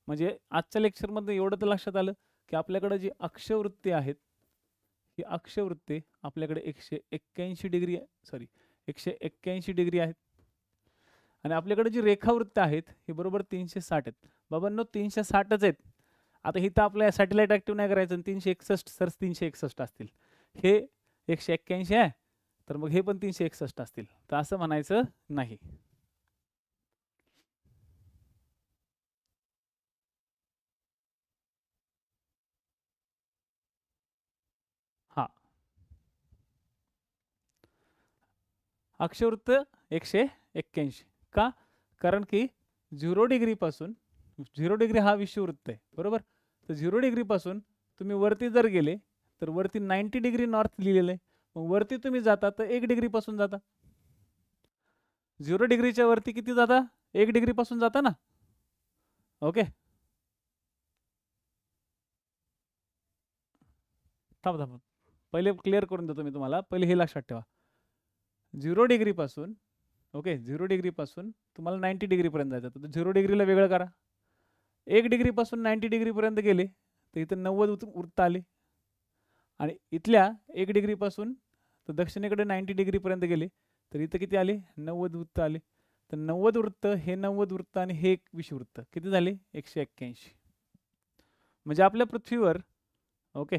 म्हणजे आजच्या लेक्चरमध्ये एवढं तर लक्षात आलं की आपल्याकडे जी अक्षवृत्ते आहेत, ही अक्षवृत्ते आपल्याकडे 181 डिग्री सॉरी 181 डिग्री आहेत आणि आपल्याकडे जी रेखावृत्त आहेत ही बरोबर 360 आहेत. बाबांनो 360च आहेत. आता ही तर आपल्या सॅटेलाइट ऍक्टिव्ह नाही करायचं, 361 सर 361 असतील. हे 181 आहे तर मग हे पण 361 असतील, तर असं म्हणायचं नाही. हा, अक्षवृत्त 181 का? कारण की 0 डिग्री पासून 0 डिग्री हा विषुववृत्त आहे बरोबर. तर 0 डिग्री पासून तुम्ही वरती जर गेले तर वरती 90 डिग्री नॉर्थ लिहिलेलं आहे. मग वरती तुम्ही जाता तर 1 डिग्री पासून जाता. 0 डिग्रीच्या वरती किती जाता? 1 डिग्री पासून जाता ना. ओके, थांब थांब पहिले क्लिअर करून देतो मी तुम्हाला. पहिले हे लक्षात ठेवा, 0 डिग्री पासून ओके 0 डिग्री पासून तुम्हाला 90 डिग्री पर्यंत जायचं. तर 0 डिग्रीला वेगळं करा. 1 डिग्री पासून 90 डिग्री पर्यंत गेले तर इथं 90 वृत्त आले आणि इथल्या 1 डिग्री पासून तर दक्षिणेकडे 90 डिग्री पर्यंत गेले तर इथं किती आले? 90 वृत्त आले. तर 90 वृत्त, हे 90 वृत्त आणि हे 21 वृत्त किती झाले? 181. म्हणजे आपल्या पृथ्वीवर ओके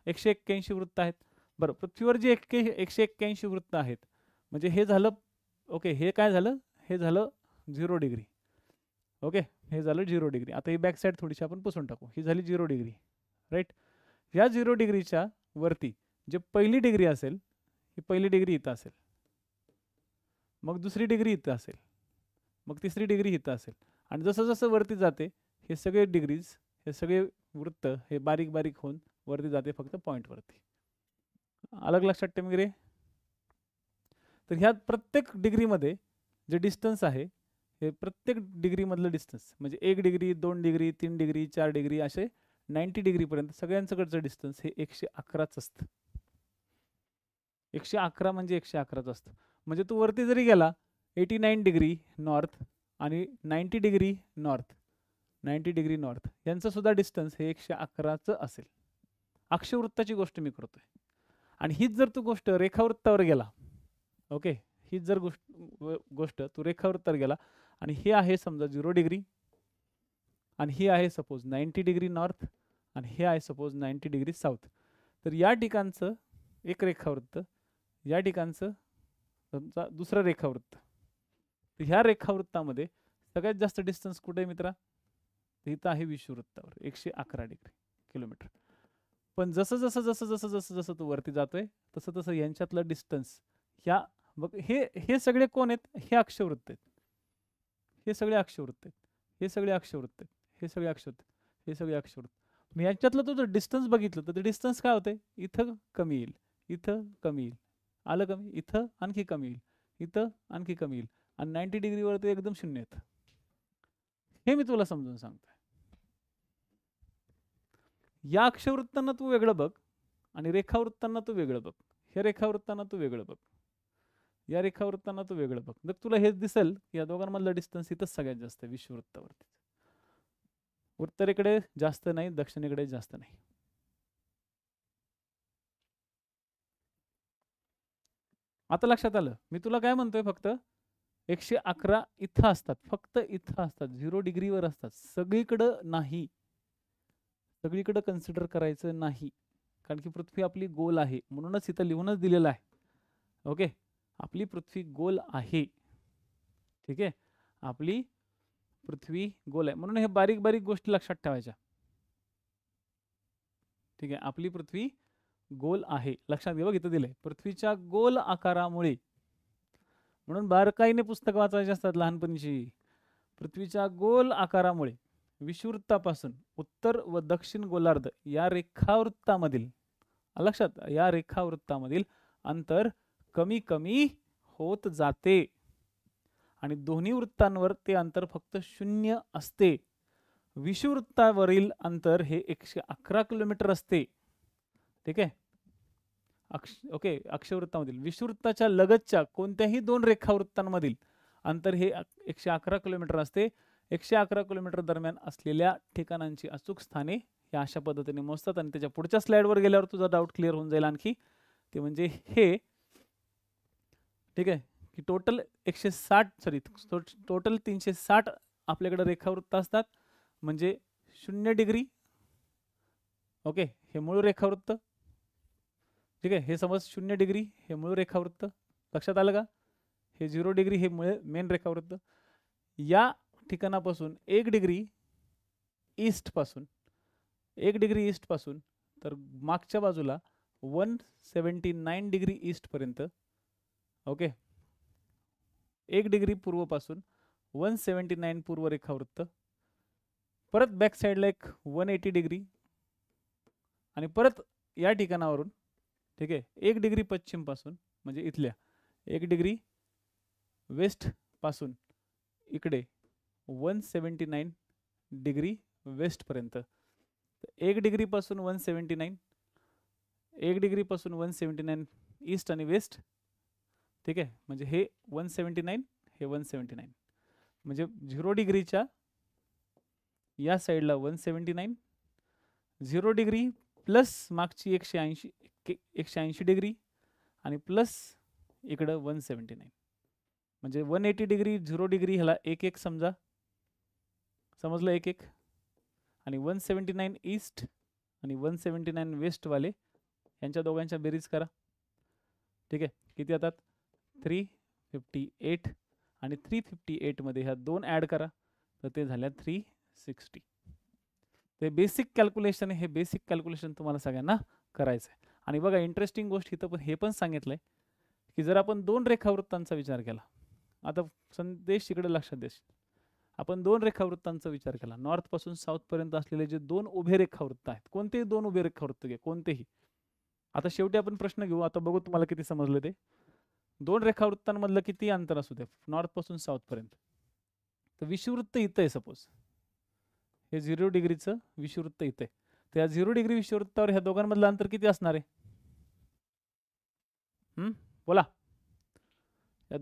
181 वृत्त आहेत. बरं, पृथ्वीवर जे 181 वृत्त आहेत म्हणजे हे झालं ओके. हे काय झालं? हे झालं 0 डिग्री. ओके, हे झालं 0 डिग्री. आता ही बॅक साईड थोडीशी आपण पुसून टाकू. ही झाली 0 डिग्री राईट. या 0 डिग्रीच्या वरती जे पहिली डिग्री असेल, ही पहिली डिग्री इथं असेल, मग दुसरी डिग्री इथं असेल, मग तिसरी डिग्री इथं असेल आणि जसं जसं वरती जाते हे सगळे डिग्रीज, हे सगळे वृत्त हे बारीक बारीक होऊन वरती जाते फक्त पॉईंटवरती. अलग लक्षात ठेवा रे. तर ह्या प्रत्येक डिग्रीमध्ये जे डिस्टन्स आहे हे प्रत्येक डिग्रीमधलं डिस्टन्स म्हणजे 1 डिग्री, 2 डिग्री, 3 डिग्री, 4 डिग्री असे 90 डिग्रीपर्यंत सगळ्यांकडचं डिस्टन्स हे 111च असतं. 111 म्हणजे 111च असतं. म्हणजे तू वरती जरी गेला 89 डिग्री नॉर्थ आणि 90 डिग्री नॉर्थ, 90 डिग्री नॉर्थ यांचं सुद्धा डिस्टन्स हे 111च असेल. अक्षवृत्ताची गोष्ट मी करतोय. आणि हीच जर तू गोष्ट रेखावृत्तावर गेला ओके, हीच जर गोष्ट तू रेखावृत्तावर गेला आणि हे आहे समजा 0 डिग्री आणि ही आहे सपोज 90 डिग्री नॉर्थ आणि हे आहे सपोज 90 डिग्री साऊथ. तर या ठिकाणचं एक रेखावृत्त, या ठिकाणचं समजा दुसरं रेखावृत्त. तर ह्या रेखावृत्तामध्ये सगळ्यात जास्त डिस्टन्स कुठे आहे मित्रा? इथं आहे विषुववृत्तावर 111 डिग्री किलोमीटर. पण जसं जसं जसं जसं जसं जसं तू वरती जातोय तसं तसं यांच्यातलं डिस्टन्स ह्या बघ हे सगळे कोण आहेत? हे अक्षवृत्त आहेत. हे सगळे अक्षवृत्त आहेत. हे सगळे अक्षवृत्त आहेत. हे सगळे अक्षवृत्त, हे सगळे अक्षवृत्त. मी यांच्यातलं तो जर डिस्टन्स बघितलं तर ते डिस्टन्स काय होते? इथं कमी येईल, इथं कमी येईल, आलं कमी, इथं आणखी कमी येईल, इथं आणखी कमी येईल आणि 90 डिग्रीवर ते एकदम शून्य येतं. हे मी तुला समजून सांगतोय. या अक्षवृत्तांना तू वेगळं बघ आणि रेखावृत्तांना तू वेगळं बघ. हे रेखावृत्तांना तू वेगळं बघ, या रेखावृत्तांना तू वेगळं बघ. मग तुला हेच दिसेल या दोघांमधलं डिस्टन्स इथंच सगळ्यात जास्त आहे विषुववृत्तावरती. उत्तरेकडे जास्त नाही, दक्षिणेकडे जास्त नाही. आता लक्षात आलं मी तुला काय म्हणतोय? फक्त 111 इथं असतात, फक्त इथं असतात, 0 डिग्रीवर असतात, सगळीकडं नाही, सगळीकडं कन्सिडर करायचं नाही. कारण की पृथ्वी आपली गोल आहे म्हणूनच इथं लिहूनच दिलेलं आहे. ओके, आपली पृथ्वी गोल आहे. ठीक आहे, आपली पृथ्वी गोल आहे म्हणून हे बारीक बारीक गोष्टी लक्षात ठेवायच्या. ठीक आहे, आपली पृथ्वी गोल आहे. लक्षात घे बघ, इथं दिलंय पृथ्वीच्या गोल आकारामुळे. म्हणून बारकाईने पुस्तक वाचायची असतात लहानपणीची. पृथ्वीच्या गोल आकारामुळे विषुवृत्तापासून उत्तर व दक्षिण गोलार्ध या रेखावृत्तामधील, लक्षात, या रेखावृत्तामधील अंतर कमी कमी होत जाते आणि दोन्ही वृत्तांवर ते अंतर फक्त 0 असते. विषुवृत्तावरील अंतर हे 111 किलोमीटर असते. ठीक आहे. ओके, अक्षवृत्तामधील विषुवृत्ताच्या लगतच्या कोणत्याही दोन रेखावृत्तांमधील अंतर हे 111 किलोमीटर असते. 111 किलोमीटर दरम्यान असलेल्या ठिकाणांची अचूक स्थाने या अशा पद्धतीने मोजतात. आणि त्याच्या पुढच्या स्लाइडवर गेल्यावर तुझा डाऊट क्लिअर होऊन जाईल आणखी. ते म्हणजे हे, ठीक आहे, की टोटल 360 आपल्याकडे रेखावृत्त असतात. म्हणजे 0 डिग्री, ओके, हे मूळ रेखावृत्त. ठीक आहे, हे समज 0 डिग्री हे मूळ रेखावृत्त. लक्षात आलं का? हे 0 डिग्री हे मेन रेखावृत्त. या ठिकाणापासून 1 डिग्री ईस्ट पासून तर मागच्या बाजूला 179 डिग्री ईस्ट पर्यंत, ओके, 1 डिग्री पूर्व पासून 179 पूर्व रेखावृत्त, परत बॅक साईडला एक 180 डिग्री, आणि परत या ठिकाणावरून, ठीक आहे, 1 डिग्री पश्चिम पासून म्हणजे इथल्या 1 डिग्री वेस्ट पासून इकडे 179 डिग्री वेस्ट पर्यंत. 1 डिग्री पासून 179, 1 डिग्री पासून 179 ईस्ट आणि वेस्ट. ठीक आहे, म्हणजे हे 179 हे 179, म्हणजे 0 डिग्रीच्या या साईडला 179, 0 डिग्री प्लस मागची 180 डिग्री आणि प्लस इकडं 179, म्हणजे 180 डिग्री 0 डिग्री ह्याला 1 समजा, समजलं, 1 आणि 179 ईस्ट आणि 179 वेस्ट वाले यांच्या दोघांच्या बेरीज करा. ठीक आहे, किती येतात? 358 आणि 358 मध्ये ह्या दोन ऍड करा तर ते झाल्या 360. ते बेसिक कॅल्क्युलेशन आहे. हे बेसिक कॅल्क्युलेशन तुम्हाला सगळ्यांना करायचं आहे. आणि बघा, इंटरेस्टिंग गोष्ट इथं पण हे पण सांगितलंय की जर आपण 2 रेखावृत्तांचा विचार केला, आता संदेश इकडे लक्षात देश, आपण 2 रेखावृत्तांचा विचार केला, नॉर्थ पासून साऊथ पर्यंत असलेले जे 2 उभे रेखावृत्त आहेत, कोणतेही 2 उभे रेखावृत्त घे, कोणतेही. आता शेवटी आपण प्रश्न घेऊ, आता बघू तुम्हाला किती समजले ते. 2 रेखावृत्तांमधलं किती अंतर असू दे नॉर्थ पासून साऊथ पर्यंत, तर विषुवृत्त इथं आहे, सपोज हे 0 डिग्रीचं विषुवृत्त इथं आहे, तर या 0 डिग्री विषुवृत्तावर ह्या दोघांमधलं अंतर किती असणार आहे? बोला, या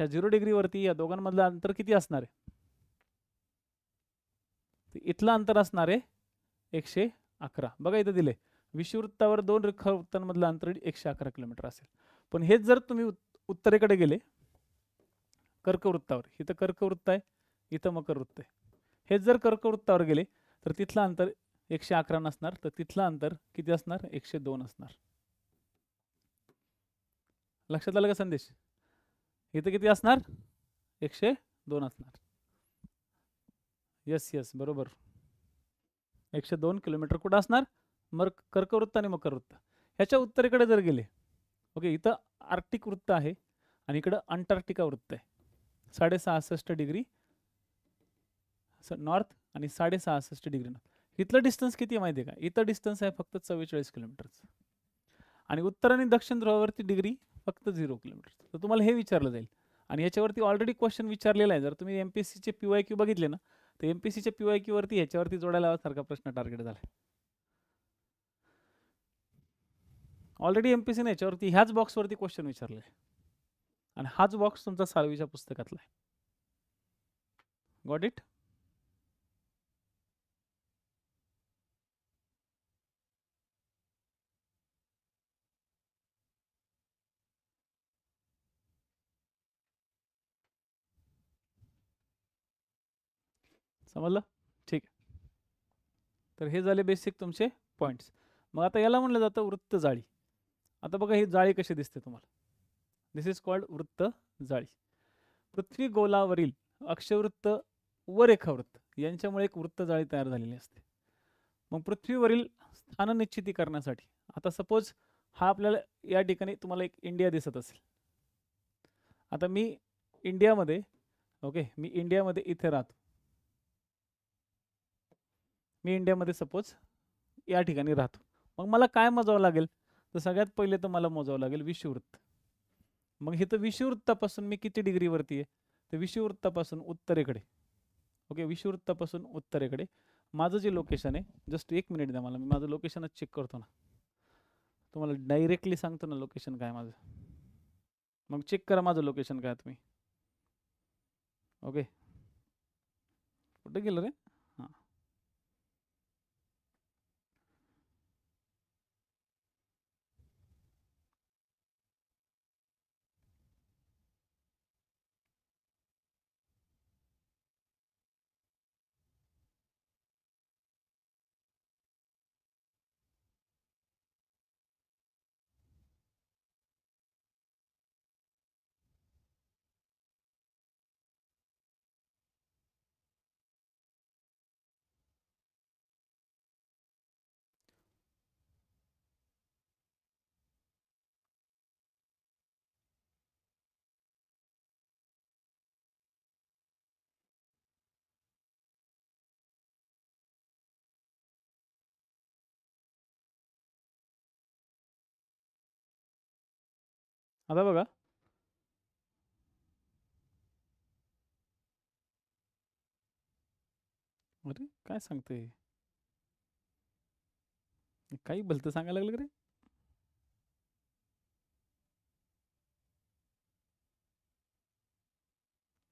0 डिग्रीवरती या दोघांमधलं अंतर किती असणार आहे? इथलं अंतर असणार आहे 111. बघा इथं दिले, विषुवृत्तावर 2 रेखावृत्तांमधलं अंतर 111 किलोमीटर असेल. पण हेच जर तुम्ही उत्तरेकडे गेले कर्कवृत्तावर, इथं कर्कवृत्त आहे, इथं मकर वृत्त आहे, हेच जर कर्कवृत्तावर गेले तर तिथलं अंतर 111 नसणार, तर तिथलं अंतर किती असणार? 102 असणार. लक्षात आलं का संदेश? इथं किती असणार? 102 असणार. यस बरोबर, 102 किलोमीटर कुठं असणार? कर्कवृत्त आणि मकर वृत्त. ह्याच्या उत्तरेकडे जर गेले, ओके, इथं आर्क्टिक वृत्त आहे आणि इकडं अंटार्क्टिका वृत्त आहे, 66.5 डिग्री नॉर्थ आणि 66.5 डिग्री नॉर्थ. इथलं डिस्टन्स किती माहिती आहे का? इथं डिस्टन्स आहे फक्त 44 किलोमीटरचं, आणि उत्तर आणि दक्षिण ध्रुवावरती डिग्री फक्त 0 किलोमीटर. तर तुम्हाला हे विचारलं जाईल, आणि याच्यावरती ऑलरेडी क्वेश्चन विचारलेला आहे. जर तुम्ही MPSCचे PYQ बघितले ना, तर MPSCच्या PYQ वरती ह्याच्यावरती जोडायला सारखा प्रश्न टार्गेट झाला. ऑलरेडी MPSCने याच्यावरती ह्याच बॉक्सवरती क्वेश्चन विचारले, आणि हाच बॉक्स तुमचा 6वीच्या पुस्तकातला आहे. Got it? समजलं? ठीक आहे. तर हे झाले बेसिक तुमचे पॉइंट्स. मग आता याला म्हणलं जातं वृत्त जाळी. आता बघा ही जाळी कशी दिसते तुम्हाला. दिस इज कॉल्ड वृत्त जाळी. पृथ्वी गोलावरील अक्षवृत्त व रेखावृत्त यांच्यामुळे एक वृत्त जाळी तयार झालेली असते. मग पृथ्वीवरील स्थान निश्चिती करण्यासाठी आता सपोज हा आपल्याला या ठिकाणी तुम्हाला एक इंडिया दिसत असेल. आता मी इंडियामध्ये, ओके, मी इंडियामध्ये इथे राहतो. मी इंडियामध्ये सपोज या ठिकाणी राहतो. मग मला काय मोजावं लागेल? तर सगळ्यात पहिले तर मला मोजावं लागेल विषुववृत्त. मग इथं विषुववृत्तापासून मी किती डिग्रीवरती आहे? तर विषुववृत्तापासून उत्तरेकडे, ओके, विषुववृत्तापासून उत्तरेकडे माझं जे लोकेशन आहे, जस्ट 1 मिनिट द्या मला, मी माझं लोकेशनच चेक करतो ना. तुम्हाला डायरेक्टली सांगतो ना लोकेशन काय माझं. मग चेक करा माझं लोकेशन काय तुम्ही. ओके, कुठे गेलं रे? हां, आता बघा. अरे काय सांगते, काही भलतं सांगायला लागलं रे.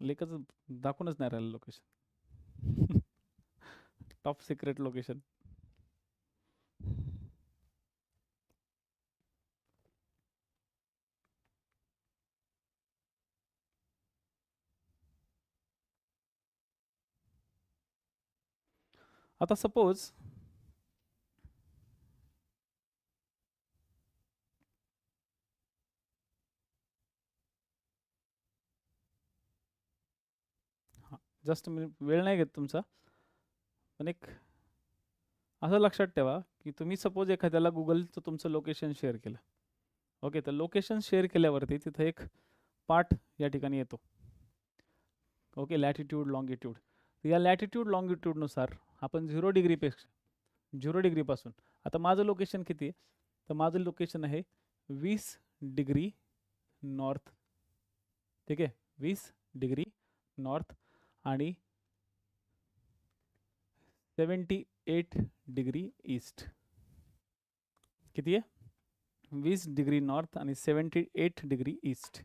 लेखच दाखवूनच नाही राहिलं लोकेशन. Top secret location. आता सपोज हां, जस्ट मी वेळ नाही घेत तुमचा, पण एक असं लक्षात ठेवा की तुम्ही सपोज एखाद्याला गुगलचं तुमचं लोकेशन शेअर केलं. ओके, तर लोकेशन शेअर केल्यावरती तिथं एक पार्ट या ठिकाणी येतो. Okay, latitude longitude. या लॅटिट्यूड लॉंगिट्यूडनुसार आपण 0 डिग्रीपासून, आता माझं लोकेशन किती आहे? तर माझं लोकेशन आहे 20 डिग्री नॉर्थ. ठीक आहे, 20 डिग्री नॉर्थ आणि 78 डिग्री ईस्ट. किती आहे? 20 डिग्री नॉर्थ आणि 78 डिग्री ईस्ट.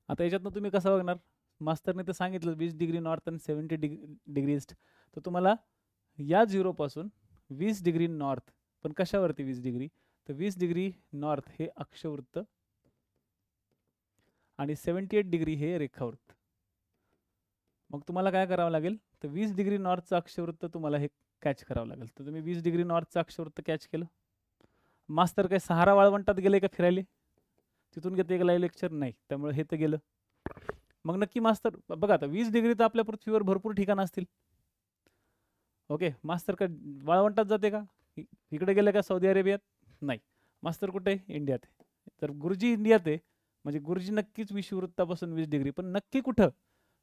आता याच्यातनं तुम्ही कसं बघणार? मास्तरने तर सांगितलं 20 डिग्री नॉर्थ आणि 70 डिग्री ईस्ट. तर तुम्हाला या 0 पासून 20 डिग्री नॉर्थ, पण कशावरती 20 डिग्री? तर 20 डिग्री नॉर्थ हे अक्षवृत्त आणि 78 डिग्री हे रेखावृत्त. मग तुम्हाला काय करावं लागेल? तर 20 डिग्री नॉर्थचं अक्षवृत्त तुम्हाला हे कॅच करावं लागेल. तर तुम्ही 20 डिग्री नॉर्थचं अक्षवृत्त कॅच केलं. मास्तर काय सहारा वाळवंटात गेले का फिरायले? तिथून घेते गेला लेक्चर नाही, त्यामुळे हे तर गेलं. मग नक्की मास्तर बघा, आता 20 डिग्री तर आपल्या पृथ्वीवर भरपूर ठिकाणं असतील. ओके, मास्तर का वाळवंटात जाते का? इकडे गेले का सौदी अरेबियात? नाही. मास्तर कुठे आहे? इंडियात आहे. तर गुरुजी इंडियात आहे म्हणजे गुरुजी नक्कीच विषुववृत्तापासून 20 डिग्री, पण नक्की कुठं?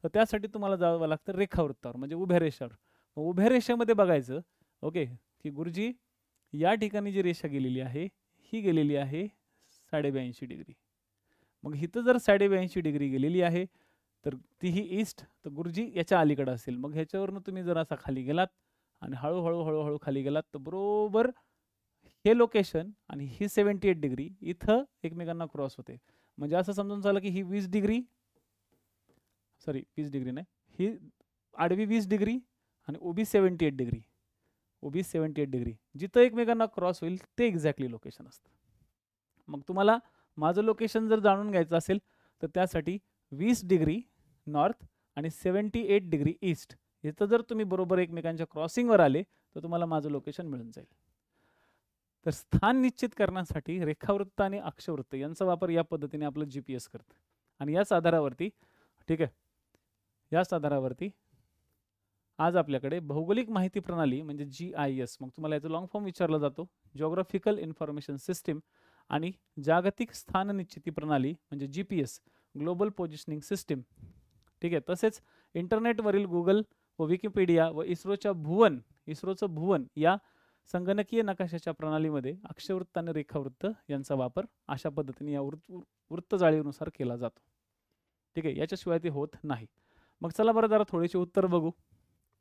तर त्यासाठी तुम्हाला जावं लागतं रेखावृत्तावर, म्हणजे उभ्या रेषावर. उभ्या रेषेमध्ये बघायचं, ओके, की गुरुजी या ठिकाणी जी रेषा गेलेली आहे ही गेलेली आहे 82.5 डिग्री. मग इथं जर 82.5 डिग्री गेलेली आहे तर ती ही ईस्ट, तर गुरुजी याच्या अलीकडे असेल. मग ह्याच्यावरनं तुम्ही जर असा खाली गेलात आणि हळूहळू हळूहळू खाली गेलात तर बरोबर हे लोकेशन आणि ही 78 डिग्री इथं एकमेकांना क्रॉस होते. म्हणजे असं समजून चाललं की ही 20 डिग्री, सॉरी 20 डिग्री नाही, ही आडवी 20 डिग्री आणि उभी 78 डिग्री, उभी 78 डिग्री जिथं एकमेकांना क्रॉस होईल ते एक्झॅक्टली लोकेशन असतं. मग तुम्हाला माझं लोकेशन जर जाणून घ्यायचं असेल तर त्यासाठी 20 डिग्री नॉर्थ आणि 78 डिग्री ईस्ट इथं जर तुम्ही बरोबर एकमेकांच्या क्रॉसिंगवर आले तर तुम्हाला माझं लोकेशन मिळून जाईल. तर स्थान निश्चित करण्यासाठी रेखावृत्त आणि अक्षवृत्त यांचा वापर या पद्धतीने आपलं GPS करतं. आणि याच आधारावरती, ठीक आहे, याच आधारावरती आज आपल्याकडे भौगोलिक माहिती प्रणाली म्हणजे GIS, मग तुम्हाला याचा लॉंग फॉर्म विचारला जातो, जिओग्राफिकल इन्फॉर्मेशन सिस्टीम, आणि जागतिक स्थान निश्चिती प्रणाली म्हणजे GPS, ग्लोबल पोझिशनिंग सिस्टीम. ठीक आहे. तसेच इंटरनेटवरील गुगल व विकिपीडिया व इस्रोचं भुवन या संगणकीय नकाशाच्या प्रणालीमध्ये अक्षवृत्त आणि रेखावृत्त यांचा वापर अशा पद्धतीने या वृत्तजाळीनुसार केला जातो. ठीक आहे. याच्याशिवाय ते होत नाही. मग चला बरं जरा थोडेसे उत्तर बघू.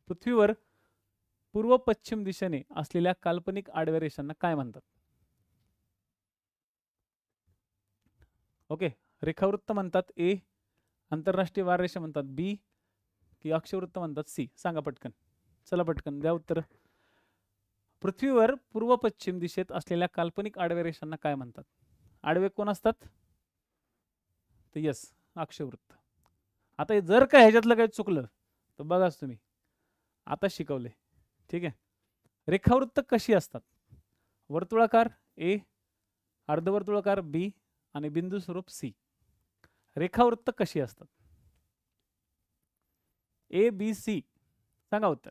पृथ्वीवर पूर्व पश्चिम दिशेने असलेल्या काल्पनिक आडव्या रेषांना काय म्हणतात? ओके, रेखावृत्त म्हणतात A, आंतरराष्ट्रीय वाररेषा म्हणतात B, की अक्षवृत्त म्हणतात C? सांगा पटकन. चला पटकन द्या उत्तर. पृथ्वीवर पूर्व पश्चिम दिशेत असलेल्या काल्पनिक आडव्या रेषांना काय म्हणतात? आडवे कोण असतात? तर यस, अक्षवृत्त. आता जर का ह्याच्यातलं काही चुकलं तर बघाच तुम्ही, आता शिकवले. ठीक आहे. रेखावृत्त कशी असतात? वर्तुळाकार A, अर्धवर्तुळाकार B आणि बिंदू स्वरूप C. रेखावृत्त कशी असतात? A, B, C. सांगा उत्तर.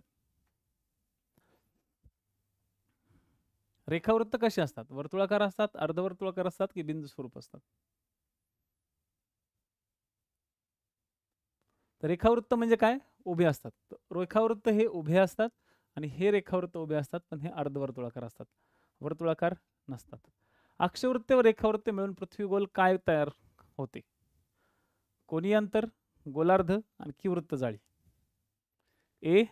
रेखावृत्त कशी असतात? वर्तुळाकार असतात, अर्धवर्तुळाकार असतात की बिंदू स्वरूप असतात? तर रेखावृत्त म्हणजे काय? उभे असतात. रेखावृत्त हे उभे असतात आणि हे रेखावृत्त उभे असतात, पण हे अर्धवर्तुळाकार असतात, वर्तुळाकार नसतात. अक्षवृत्त व रेखावृत्त मिळून पृथ्वी गोल काय तयार होते? कोनीय अंतर, गोलार्ध आणि वृत्तजाळी. A,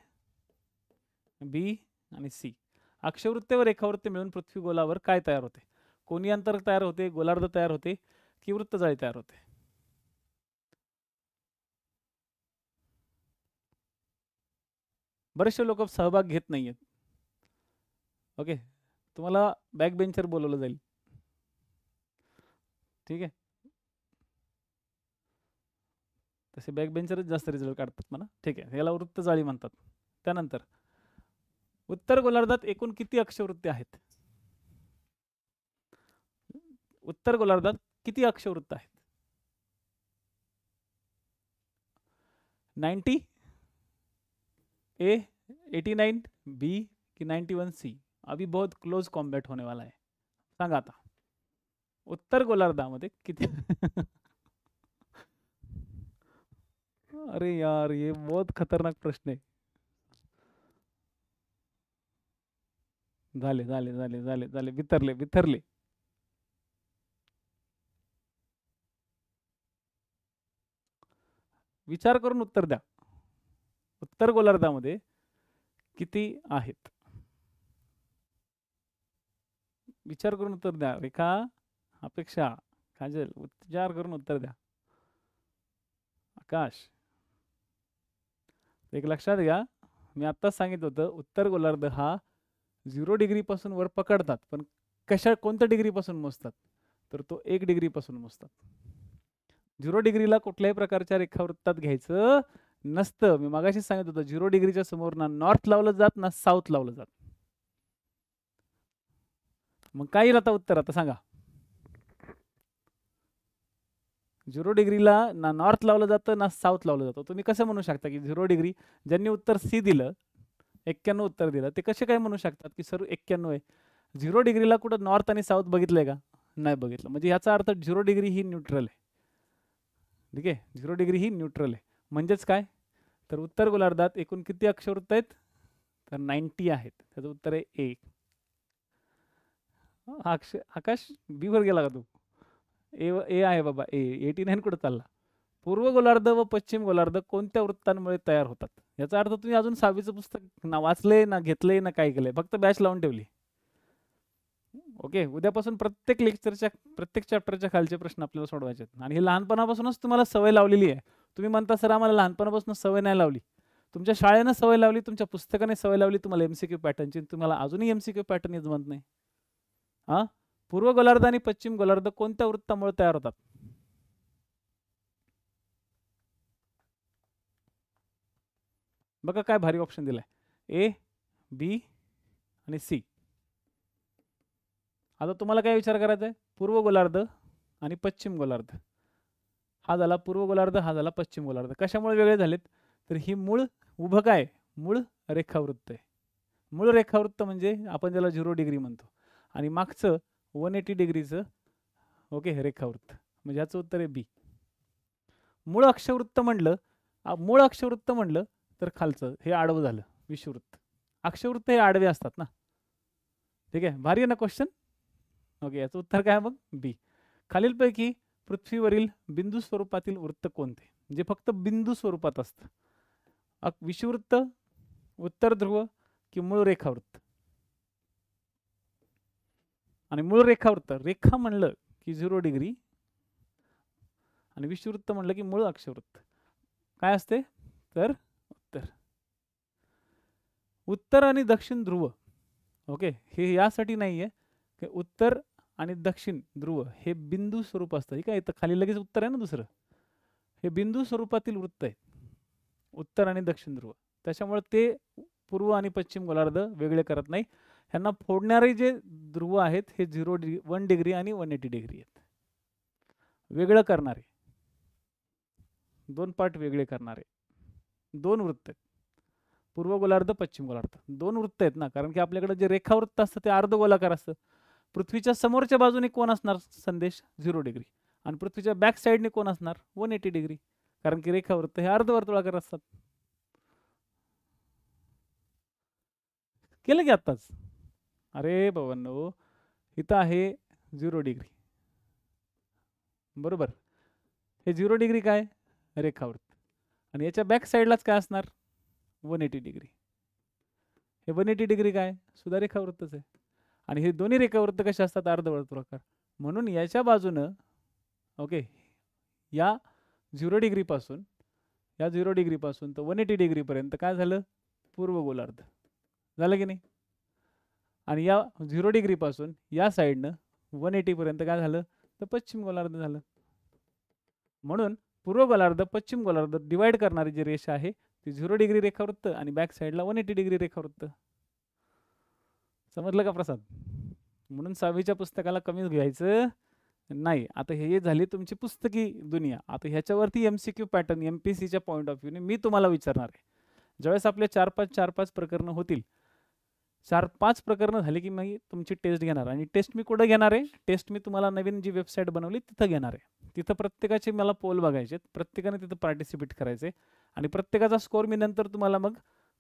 B आणि C. अक्षवृत्त व रेखावृत्त मिळून पृथ्वी गोलावर काय तयार होते? कोनीय अंतर तयार होते, गोलार्ध तयार होते की वृत्तजाळी तयार होते? बरेचसे लोक सहभाग घेत नाहीयेत. ओके, तुम्हाला बॅक बेंचर बोलवलं जाईल. ठीक आहे. तसे बॅक बेंचरच जास्त रिझल्ट काढतात म्हणा. ठीक आहे, याला वृत्तजाळी म्हणतात. त्यानंतर उत्तर गोलार्धात एकूण किती अक्षवृत्ते आहेत? उत्तर गोलार्धात किती अक्षवृत्त आहेत? 90, A 89, B की 91 C? अभी बहुत क्लोज कॉम्बॅट होने वाला है. सांगा आता, उत्तर गोलार्धामध्ये किती? अरे यार, ये बहुत खतरनाक प्रश्न आहे. झाले झाले झाले झाले झाले, वितरले वितरले. विचार करून उत्तर द्या. उत्तर गोलार्धामध्ये किती आहेत? विचार करून उत्तर द्या. रेखा, अपेक्षा, काजल, विचार करून उत्तर द्या. आकाश, एक लक्षात घ्या, मी आत्ताच सांगितलं होतं, उत्तर गोलार्ध हा 0 डिग्री पासून वर पकडतात, पण कोणत्या डिग्री पासून मोजतात? तर तो 1 डिग्री पासून मोजतात. 0 डिग्रीला कुठल्याही प्रकारच्या रेखावृत्तात घ्यायचं नसतं. मी मागाशी सांगितलं होतं, 0 डिग्रीच्या समोर ना नॉर्थ लावलं जात ना साऊथ लावलं जात. मग काय येईल आता उत्तर? आता सांगा. 0 डिग्रीला ना नॉर्थ लावलं जातं ना साऊथ लावलं जातं. तुम्ही कसं म्हणू शकता की 0 डिग्री, ज्यांनी उत्तर C दिलं, 91 उत्तर दिलं, ते कसे काय म्हणू शकतात की सर 91 आहे? 0 डिग्रीला कुठं नॉर्थ आणि साऊथ बघितलंय का? नाही बघितलं. म्हणजे याचा अर्थ 0 डिग्री ही न्यूट्रल आहे. ठीक आहे, 0 डिग्री ही न्यूट्रल आहे. म्हणजेच काय? तर उत्तर गोलार्धात एकूण किती अक्षवृत्त आहेत? तर 90 आहेत. त्याचं उत्तर आहे A. आकाश, B वर गेला का तू? ए आहे बाबा, A. 89 कुठं चालला? पूर्व गोलार्ध व पश्चिम गोलार्ध कोणत्या वृत्तांमुळे तयार होतात? याचा अर्थ तुम्ही अजून 6वीचं पुस्तक ना वाचले ना घेतले ना काय केलंय, फक्त बॅच लावून ठेवली. ओके, उद्यापासून प्रत्येक लेक्चरच्या प्रत्येक चॅप्टरच्या खालचे प्रश्न आपल्याला सोडवायचे आहेत. आणि हे लहानपणापासूनच तुम्हाला सवय लावलेली आहे. तुम्ही म्हणता सर आम्हाला लहानपणापासून सवय नाही लावली. तुमच्या शाळेनं सवय लावली, तुमच्या पुस्तकाने सवय लावली तुम्हाला MCQ पॅटर्नची, तुम्हाला अजूनही MCQ पॅटर्न येत जमत नाही. हा, पूर्व गोलार्ध आणि पश्चिम गोलार्ध कोणत्या वृत्तामुळे तयार होतात? बघा काय भारी ऑप्शन दिलाय, A, B आणि C. आता तुम्हाला काय विचार करायचा आहे? पूर्व गोलार्ध आणि पश्चिम गोलार्ध. हा झाला पूर्व गोलार्ध, हा झाला पश्चिम गोलार्ध. कशामुळे वेगळे झालेत? तर ही मूळ उभं काय, मूळ रेखावृत्त आहे. मूळ रेखावृत्त म्हणजे आपण त्याला 0 डिग्री म्हणतो आणि मागचं 180 डिग्रीचं ओके रेखावृत्त, म्हणजे याचं उत्तर आहे बी. मूळ अक्षवृत्त म्हणलं तर खालचं हे आडवं झालं विषुवृत्त. अक्षवृत्त हे आडवे असतात ना. ठीक आहे, भारी आहे ना क्वेश्चन. ओके, याचं उत्तर काय मग बी. खालीलपैकी पृथ्वीवरील बिंदू स्वरूपातील वृत्त कोणते, जे फक्त बिंदू स्वरूपात असतं? विषुवृत्त, उत्तर ध्रुव की मूळ रेखावृत्त? आणि मूळ रेखावृत्त, रेखा म्हणलं की 0 डिग्री आणि विषुवृत्त म्हणलं की मूळ अक्षवृत्त काय असते? तर उत्तर आणि दक्षिण ध्रुव. ओके, हे यासाठी नाहीये की उत्तर आणि दक्षिण ध्रुव हे बिंदू स्वरूप असतं. ठीक आहे, इथं खाली लगेच उत्तर आहे ना दुसरं. हे बिंदू स्वरूपातील वृत्त आहे, उत्तर आणि दक्षिण ध्रुव. त्याच्यामुळे ते पूर्व आणि पश्चिम गोलार्ध वेगळे करत नाही. ह्यांना फोडणारे जे ध्रुव आहेत हे 1 डिग्री आणि 180 डिग्री आहेत. वेगळं करणारे, 2 पार्ट वेगळे करणारे 2 वृत्त आहेत. पूर्व गोलार्ध, पश्चिम गोलार्ध 2 वृत्त आहेत ना, कारण की आपल्याकडे जे रेखावृत्त असतं ते अर्धगोलाकार असतं. पृथ्वीच्या समोरच्या बाजूने कोण असणार संदेश? 0 डिग्री. आणि पृथ्वीच्या बॅक साईडने कोण असणार? 180 डिग्री, कारण की रेखावृत्त हे अर्धवर्तुळाकार असतात. केलं की आत्ताच. अरे बाबांनो, इथं आहे 0 डिग्री बरोबर. हे 0 डिग्री काय? रेखावृत्त. आणि याच्या बॅक साईडलाच काय असणार? 180 डिग्री. हे 180 डिग्री काय? सुद्धा रेखावृत्तच आहे. आणि हे दोन्ही रेखावृत्त कसे असतात? अर्धवर्तुळाकार. म्हणून याच्या बाजूनं ओके, या 0 डिग्रीपासून तर 180 डिग्रीपर्यंत काय झालं? पूर्व गोलार्ध झालं की नाही. आणि या 0 डिग्रीपासून या साईडनं 180 पर्यंत काय झालं? तर पश्चिम गोलार्ध झालं. म्हणून पूर्व गोलार्ध पश्चिम गोलार्ध डिवाइड करणारी जी रेषा आहे ती 0 डिग्री रेखावृत्त आणि बॅक साईडला 180 डिग्री रेखावृत्त. समजलं का प्रसाद? म्हणून 6वीच्या पुस्तकाला कमीच घ्यायचं नाही. आता हे झाली तुमची पुस्तकी दुनिया. आता ह्याच्यावरती MCQ पॅटर्न MPSCच्या पॉईंट ऑफ व्ह्यूने मी तुम्हाला विचारणार आहे. ज्यावेळेस आपले 4-5 प्रकरणं होतील, 4-5 प्रकरणं झाली की मी तुमची टेस्ट घेणार. आणि टेस्ट मी कुठं घेणार आहे? टेस्ट मी तुम्हाला नवीन जी वेबसाईट बनवली तिथं घेणार आहे. तिथं प्रत्येकाचे मला पोल बघायचे, प्रत्येकाने तिथं पार्टिसिपेट करायचे आणि प्रत्येकाचा स्कोर मी नंतर तुम्हाला मग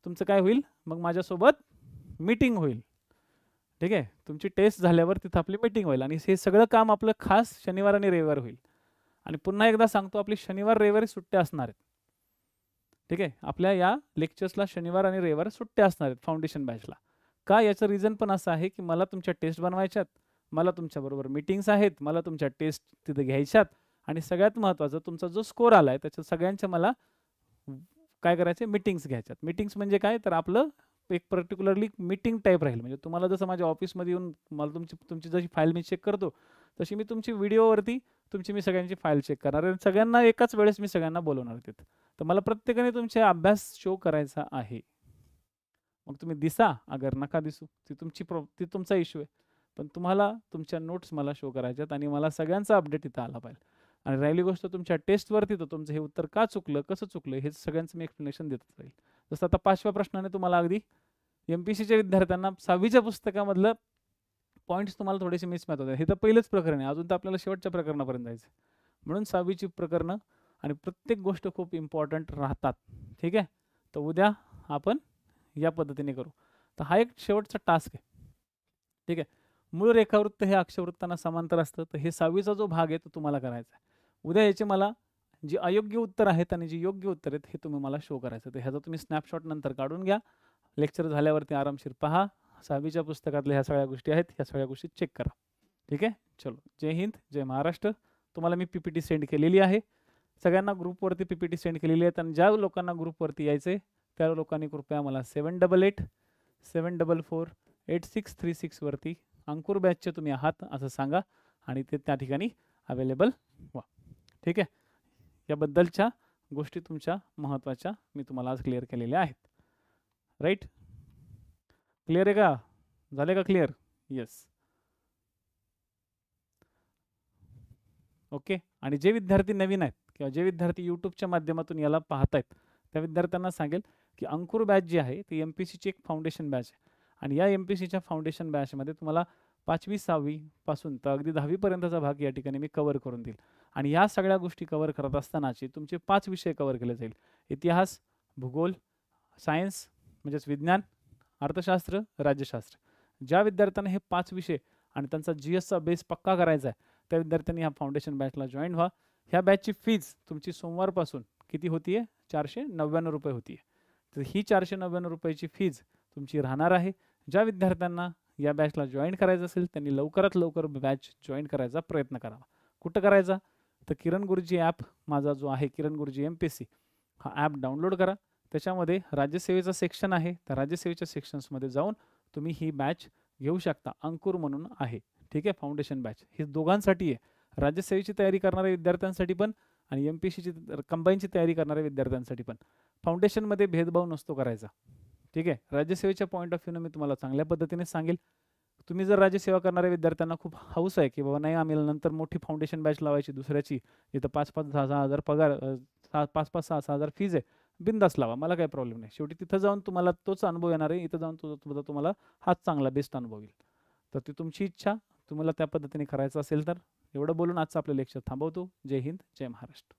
तुमचं काय होईल? मग माझ्यासोबत मीटिंग होईल. ठीक आहे, तुमची टेस्ट झाल्यावर तिथं आपली मीटिंग होईल आणि हे सगळं काम आपलं खास शनिवार आणि रविवार होईल. आणि पुन्हा एकदा सांगतो, आपली शनिवार रविवारी सुट्ट्या असणार आहेत. ठीक आहे, आपल्या या लेक्चर्सला शनिवार आणि रविवार सुट्ट्या असणार आहेत फाउंडेशन बॅचला. का? याचं रिझन पण असं आहे की मला तुमच्या टेस्ट बनवायच्यात, मला तुमच्याबरोबर मीटिंग्स आहेत, मला तुमच्या टेस्ट तिथं घ्यायच्यात आणि सगळ्यात महत्त्वाचं तुमचा जो स्कोर आला आहे त्याच्या सगळ्यांच्या मला काय करायचे? मीटिंग्स घ्यायच्यात. मीटिंग्स म्हणजे काय? तर आपलं एक पर्टिक्युलरली मीटिंग टाईप राहील. म्हणजे तुम्हाला जसं माझ्या ऑफिसमध्ये येऊन मला तुमची जशी फाईल मी चेक करतो तशी मी तुमची व्हिडिओवरती मी सगळ्यांची फाईल चेक करणार आणि सगळ्यांना एकाच वेळेस मी सगळ्यांना बोलवणार तिथं. तर मला प्रत्येकाने तुमचे अभ्यास शो करायचा आहे. मग तुम्ही दिसा अगर नका दिसू ती तुमचा इश्यू आहे, पण तुम्हाला तुमच्या नोट्स मला शो करायच्यात आणि मला सगळ्यांचा अपडेट इथं आला पाहिजे. आणि राहिली गोष्ट तुमच्या टेस्टवरती तर तुमचं हे उत्तर का चुकलं, कसं चुकलं हे सगळ्यांचं मी एक्सप्लेनेशन देत राहील. जसं आता 5व्या प्रश्नाने तुम्हाला अगदी MPSCच्या विद्यार्थ्यांना 6वीच्या पुस्तकामधलं पॉईंट्स तुम्हाला थोडेसे मिसमॅच होते. हे तर पहिलंच प्रकरण आहे, अजून तर आपल्याला शेवटच्या प्रकरणापर्यंत जायचं. म्हणून 6वीची प्रकरणं आणि प्रत्येक गोष्ट खूप इम्पॉर्टंट राहतात. ठीक आहे, तर उद्या आपण या पद्धतीने करू. तर हा एक शेवटचा टास्क आहे. ठीक आहे, मूळ रेखावृत्त हे अक्षवृत्तांना समांतर असतं. तर हे 6वीचा जो भाग आहे तो तुम्हाला करायचा आहे. उद्या याचे मला जी अयोग्य उत्तर आहेत आणि जी योग्य उत्तर आहेत हे तुम्ही मला शो करायचं. तर ह्याचा तुम्ही स्नॅपशॉट नंतर काढून घ्या. लेक्चर झाल्यावरती आरामशीर पहा. 6वीच्या पुस्तकातल्या ह्या सगळ्या गोष्टी आहेत, ह्या सगळ्या गोष्टी चेक करा. ठीक आहे, चलो, जय हिंद, जय महाराष्ट्र. तुम्हाला मी PPT सेंड केलेली आहे. सगळ्यांना ग्रुपवरती PPT सेंड केलेली आहेत आणि ज्या लोकांना ग्रुपवरती यायचे त्या लोकांनी कृपया मला 7887448636 वरती अंकुर बॅचचे तुम्ही आहात असं सांगा आणि ते त्या ठिकाणी अवेलेबल व्हा. ठीक आहे, याबद्दलच्या गोष्टी तुमच्या महत्त्वाच्या मी तुम्हाला आज क्लिअर केलेल्या आहेत. राईट, क्लिअर आहे का? झाले का क्लिअर? Yes, okay. आणि जे विद्यार्थी नवीन आहेत किंवा जे विद्यार्थी यूट्यूबच्या माध्यमातून याला पाहत आहेत त्या विद्यार्थ्यांना सांगेल की अंकुर बॅच जी आहे ती MPCची एक फाउंडेशन बॅच आहे आणि या MPCच्या फाउंडेशन बॅचमध्ये तुम्हाला 5वी 6वी पासून तर अगदी 10वी पर्यंतचा भाग या ठिकाणी मी कव्हर करून देईल आणि या सगळ्या गोष्टी कव्हर करत असतानाचे तुमचे 5 विषय कव्हर केले जाईल. इतिहास, भूगोल, सायन्स म्हणजेच विज्ञान, अर्थशास्त्र, राज्यशास्त्र. ज्या विद्यार्थ्यांना हे 5 विषय आणि त्यांचा GSचा बेस पक्का करायचा आहे त्या विद्यार्थ्यांनी ह्या फाउंडेशन बॅचला जॉईन व्हा. ह्या बॅचची फीज तुमची सोमवारपासून किती होतीये? 499 रुपये होतीये. तर ही 499 रुपयाची फीज तुमची राहणार आहे. ज्या विद्यार्थ्यांना या बॅचला जॉईन करायचं असेल त्यांनी लवकरात लवकर बॅच जॉईन करायचा प्रयत्न करावा. कुठं करायचा? तर किरण गुरुजी ॲप माझा जो आहे किरण गुरुजी MPSC हा ॲप डाउनलोड करा. त्याच्यामध्ये राज्यसेवेचा सेक्शन आहे. त्या राज्यसेवेच्या सेक्शन्समध्ये जाऊन तुम्ही ही बॅच घेऊ शकता. अंकुर म्हणून आहे, ठीक आहे, फाउंडेशन बॅच. ही दोघांसाठी आहे, राज्यसेवेची तयारी करणाऱ्या विद्यार्थ्यांसाठी पण आणि MPSCची कंबाईनची तयारी करणाऱ्या विद्यार्थ्यांसाठी पण. फाउंडेशनमध्ये भेदभाव नसतो करायचा, ठीक आहे. राज्यसेवेच्या पॉईंट ऑफ व्ह्यूने मी तुम्हाला चांगल्या पद्धतीने सांगेल. तुम्ही जर राज्यसेवा करणाऱ्या विद्यार्थ्यांना खूप हौस आहे की बाबा नाही आम्हाला नंतर मोठी फाउंडेशन बॅच लावायची दुसऱ्याची, इथं 5-5-6-6 हजार पगार, 5-5-6-6 हजार फीज आहे, बिंदास लावा, मला काही प्रॉब्लेम नाही. शेवटी तिथं जाऊन तुम्हाला तोच अनुभव येणार आहे, इथं जाऊन तुम्हाला हाच चांगला बेस्ट अनुभव येईल. तर ती तुमची इच्छा, तुम्हाला त्या पद्धतीने करायचं असेल तर. एवढं बोलून आजचं आपलं लेक्चर थांबवतो. जय हिंद, जय महाराष्ट्र.